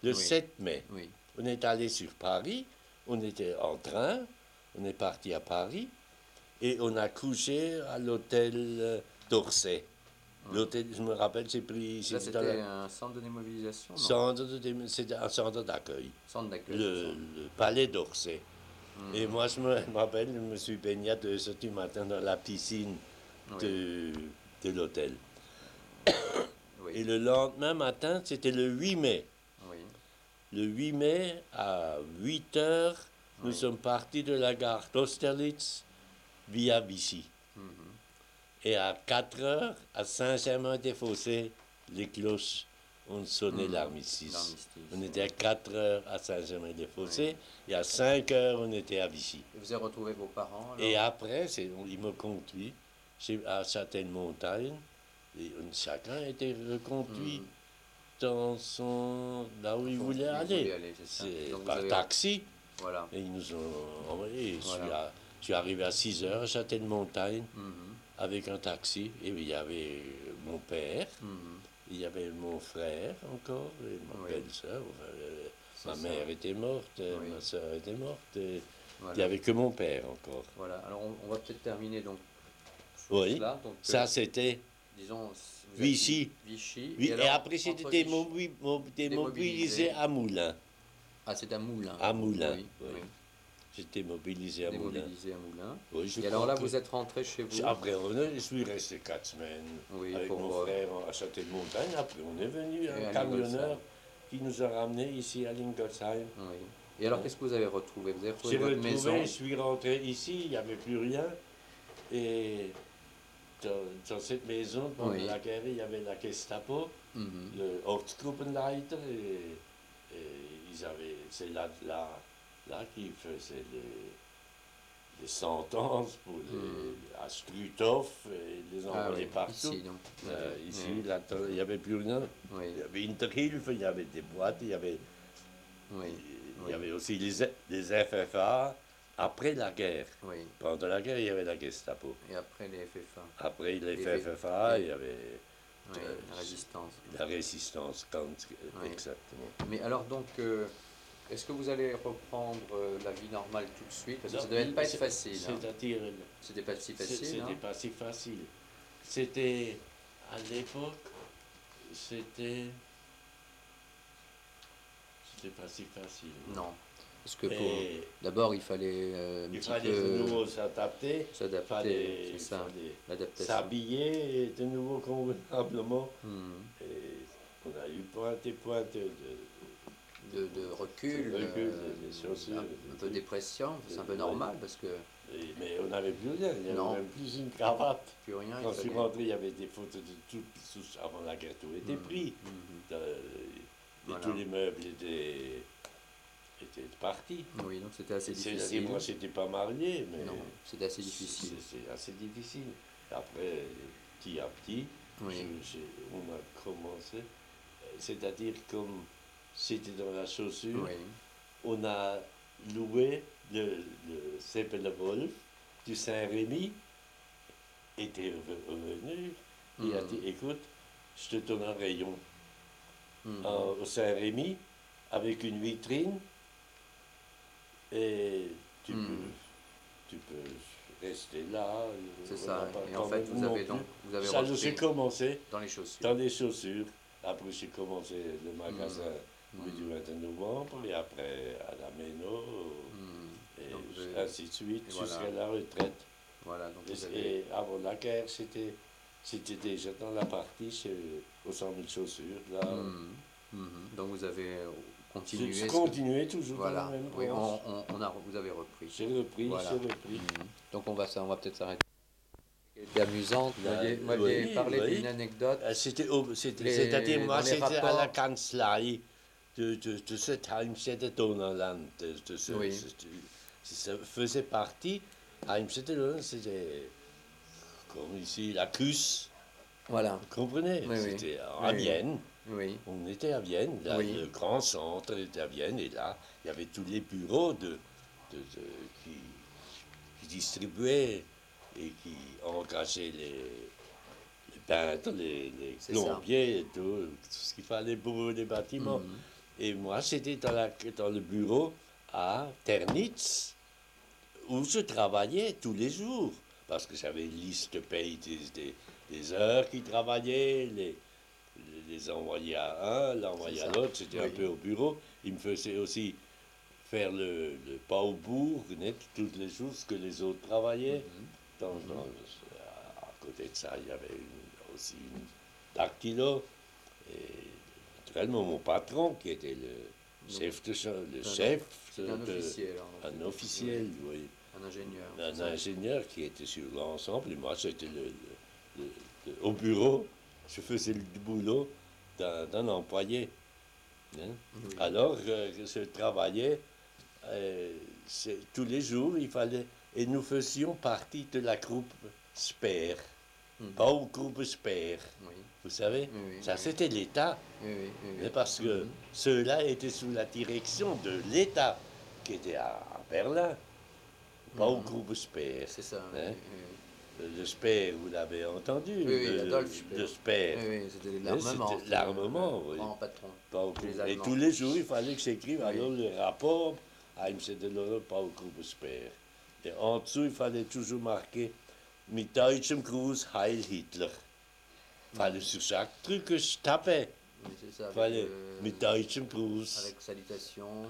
Le Oui. 7 mai, oui, on est allé sur Paris, on était en train, on est parti à Paris, et on a couché à l'hôtel d'Orsay. oui. L'hôtel, je me rappelle, j'ai pris... Là, c'était dans c'était le un centre de démobilisation, non? c'était un centre d'accueil, Centre d'accueil, le palais d'Orsay. Mhm. Et moi, je me rappelle, je me suis baigné à 2 heures du matin dans la piscine Oui, de l'hôtel. oui, Et le lendemain matin, c'était le 8 mai. oui, Le 8 mai, à 8 heures, nous Oui. sommes partis de la gare d'Austerlitz via Vichy. Mhm. Et à 4 heures, à Saint-Germain-des-Fossés, les cloches ont sonné l'armistice. L'armistice, On oui. était à 4 heures à Saint-Germain-des-Fossés et à 5 heures, on était à Vichy. Et vous avez retrouvé vos parents, alors? Et après, ils m'ont conduit à Châtel-Montagne. Et chacun était reconduit là où il Enfin, voulait aller. c'est ça. C'est Donc vous par avez- taxi. Voilà. Et ils nous ont envoyés. Voilà. Je suis arrivé à 6 heures à Châtel-Montagne Mhm. avec un taxi. Et il y avait mon père, Mhm. il y avait mon frère encore, et ma Oui. belle-sœur. Enfin, C'est ma ça. mère était morte, Oui. ma soeur était morte. Et Voilà. il n'y avait que mon père encore. Voilà. Alors on va peut-être terminer donc sur Oui, cela. Donc, ça c'était disons, vous êtes Vichy. Vichy. Oui, et alors, après j'étais entre Vichy- démobilisé démobilisé. à Moulins. Ah, c'est à Moulins. À Moulins, Oui, oui. oui. J'étais mobilisé à Moulins. Démobilisé à Moulins. Oui, je Et alors là, crois que- vous êtes rentré chez vous. Après, je suis resté 4 semaines Oui, avec pour mon voir. frère à Châtel-Montagne. Après, on est venu, Et à un camionneur Lingolsheim. qui nous a ramenés ici à Lingolsheim. Oui. Et alors, qu'est-ce que vous avez retrouvé? Vous avez retrouvé J'ai votre retrouvé, maison. je suis rentré ici, il n'y avait plus rien. Et dans cette maison, pendant Oui. la guerre, il y avait la Gestapo, Mhm. le Ortsgruppenleiter, et c'est là qu'ils faisaient les sentences pour à Struthof, et les Ah envoyaient oui, partout. ici donc. Ici, Oui. là, il n'y avait plus rien. Oui. Il y avait Interhilfe, il y avait des boîtes, il y avait Oui. aussi les FFA après la guerre. Oui. Pendant la guerre, il y avait la Gestapo. Et après les FFA. Après les Les FFA, les- il y avait Oui, la résistance. la résistance, Oui. exactement. Mais alors donc, est-ce que vous allez reprendre la vie normale tout de suite? Parce que ça ne Non, devait pas être facile. Hein. C'est-à-dire, C'était pas si facile. c'était Hein. pas si facile. C'était, à l'époque, c'était pas si facile. Non. Parce que Et d'abord, il fallait un il petit fallait de peu nouveau s'adapter, s'adapter. C'est ça, fallait l'adaptation. s'habiller de nouveau convenablement. Mhm. Et on a eu pointe et pointe De recul, des chaussures, un peu dépression, c'est un peu Oui. normal parce que mais on n'avait plus rien, il n'y avait Non. même plus une cravate. plus rien. Quand il je suis fallait- rentré, il y avait des photos de tout, avant la guerre, tout était pris. Mhm. Et Voilà. tous les meubles étaient partis. Oui, donc c'était assez C'est-à-dire, difficile. moi, je n'étais pas marié, mais Non, c'était assez difficile. c'est assez difficile. Après, petit à petit, Oui. on a commencé, c'est-à-dire comme c'était dans la chaussure, Oui. on a loué le Seppele-Wolf du Saint-Rémy, était revenu, il a dit, écoute, je te donne un rayon Mhm. au Saint-Rémy avec une vitrine et tu peux rester là. C'est on ça. n'a pas Et de en fait, problème vous non avez plus. donc vous avez Ça, j'ai repris commencé dans les chaussures. dans les chaussures. Après, j'ai commencé le magasin Mhm. rue du 21 novembre et après à la Méno Mhm. et Donc, vous avez- ainsi de suite et voilà. jusqu'à la retraite. Voilà, donc vous avez... Et avant la guerre, c'était déjà dans la partie au 100 000 chaussures. Là, Mhm. Mhm. Donc vous avez continué. je continuais toujours Voilà. dans la même Oui, branche. vous avez repris. J'ai repris, Voilà. j'ai repris. Mhm. Donc on va peut-être s'arrêter. était amusante. Vous m'aviez Oui, parlé oui. d'une anecdote. C'est-à-dire, moi, Dans les c'était à la rapports. Kanzlei de cette Heimstätte Donauland. Oui, Ça faisait partie. Heimstätte Donauland, c'était comme ici la CUS. voilà. Vous comprenez? Oui, oui. C'était à Oui, Vienne. oui. On était à Vienne. Là, Oui. le grand centre était à Vienne. Et là, il y avait tous les bureaux qui distribuaient et qui engageaient les peintres, les C'est ça. plombiers et tout ce qu'il fallait pour les bâtiments. Mhm. Et moi, c'était dans le bureau à Ternitz, où je travaillais tous les jours. Parce que j'avais une liste de paye des heures qu'ils travaillaient, les envoyer à un, C'est l'envoyer à ça. l'autre, c'était un Oui. peu au bureau. Il me faisait aussi faire le pas au bourg, net, tous les jours, ce que les autres travaillaient. Mhm. À côté de ça, il y avait aussi une dactylo. Et naturellement, mon patron, qui était le Donc, chef le un- chef c'était un officiel, alors. un Oui. officiel, oui, Un ingénieur. un C'est ça. ingénieur qui était sur l'ensemble. Et moi, j'étais au bureau. Je faisais le boulot d'un employé. Hein. Oui. Alors, je travaillais tous les jours, il fallait. Et nous faisions partie de la groupe SPER. Mhm. Pas au groupe SPER. Oui. Vous savez, Oui, oui, ça oui. c'était l'État. Oui, oui, oui, oui. Mais parce que Mhm. ceux-là étaient sous la direction de l'État, qui était à Berlin. Pas au Mhm. groupe SPER. C'est ça. Oui, Hein. oui, Le SPER, vous l'avez entendu, oui. Oui, oui, Adolphe Speer. le SPER. Oui, oui, c'était Hein, l'armement. c'était l'armement, Le oui. grand patron Pas au chez les groupe. Et Allemands. tous les jours, il fallait que j'écrive Oui. alors le rapport à MC de l'Europe, pas au groupe SPER. Et en dessous, il fallait toujours marquer mit deutschem Gruß Heil Hitler. Il fallait sur chaque truc que je tapais. Oui, c'est ça. Il fallait mit deutschem Gruß. Avec salutation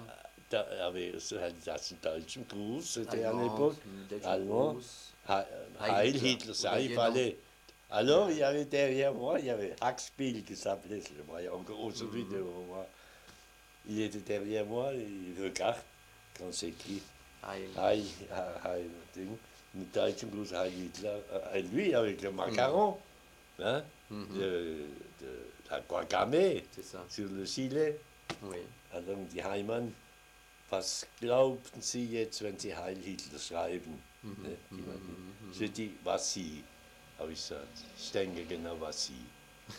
Avec deutschem Gruß, c'était à allemande, l'époque Deutschen allemand. Gruß, Heil Hitler, Vous ça, il l'aviez fallait. Alors, il y avait derrière moi, il y avait Hackspiel qui s'appelait, je le voyais encore aujourd'hui devant moi. Il était derrière moi, et il regarde quand c'est écrit Heil. Heil, Heil, Ding, mit deutschen Gruß Heil Hitler. Et lui, avec le macaron, hein, Mhm. de la croix gammée C'est ça. sur le gilet. Oui. Alors, die Heimann, was glaubten Sie jetzt, wenn Sie Heil Hitler schreiben? Mhm. Ne? Mhm. Mhm. Je dis, voici, habe ich gesagt. Je denke genau, voici.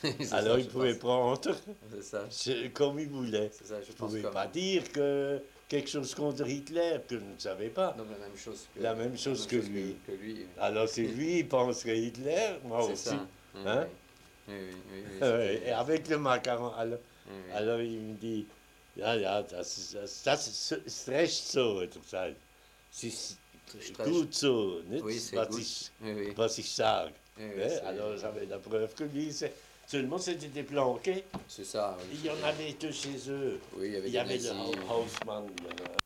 C'est Alors, ça, il je pouvait pense. prendre C'est ça. comme il voulait. C'est ça, je Il ne pense pouvait comme. pas dire que quelque chose contre Hitler, que je ne savais pas. Donc la même chose que, La même chose que lui. que lui. Oui. Alors, si lui, il penserait Hitler, moi C'est aussi. ça. Oui, Hein? oui, oui, oui, oui, Ouais, c'était- et avec le macaron, oui, oui. alors il me dit, ja, ja, das ist recht so, hat er gesagt. Es ist Très- gut so, nicht? Oui, c'est was, good. Oui, oui. was ich sage. Oui, oui, Hein? c'est- Alors j'avais la preuve que lui, seulement c'était planqué. C'est ça. Oui, Il y en c'était- avait deux chez eux. Oui, il y avait Il y des avait le nazis. Hausmann, il y en a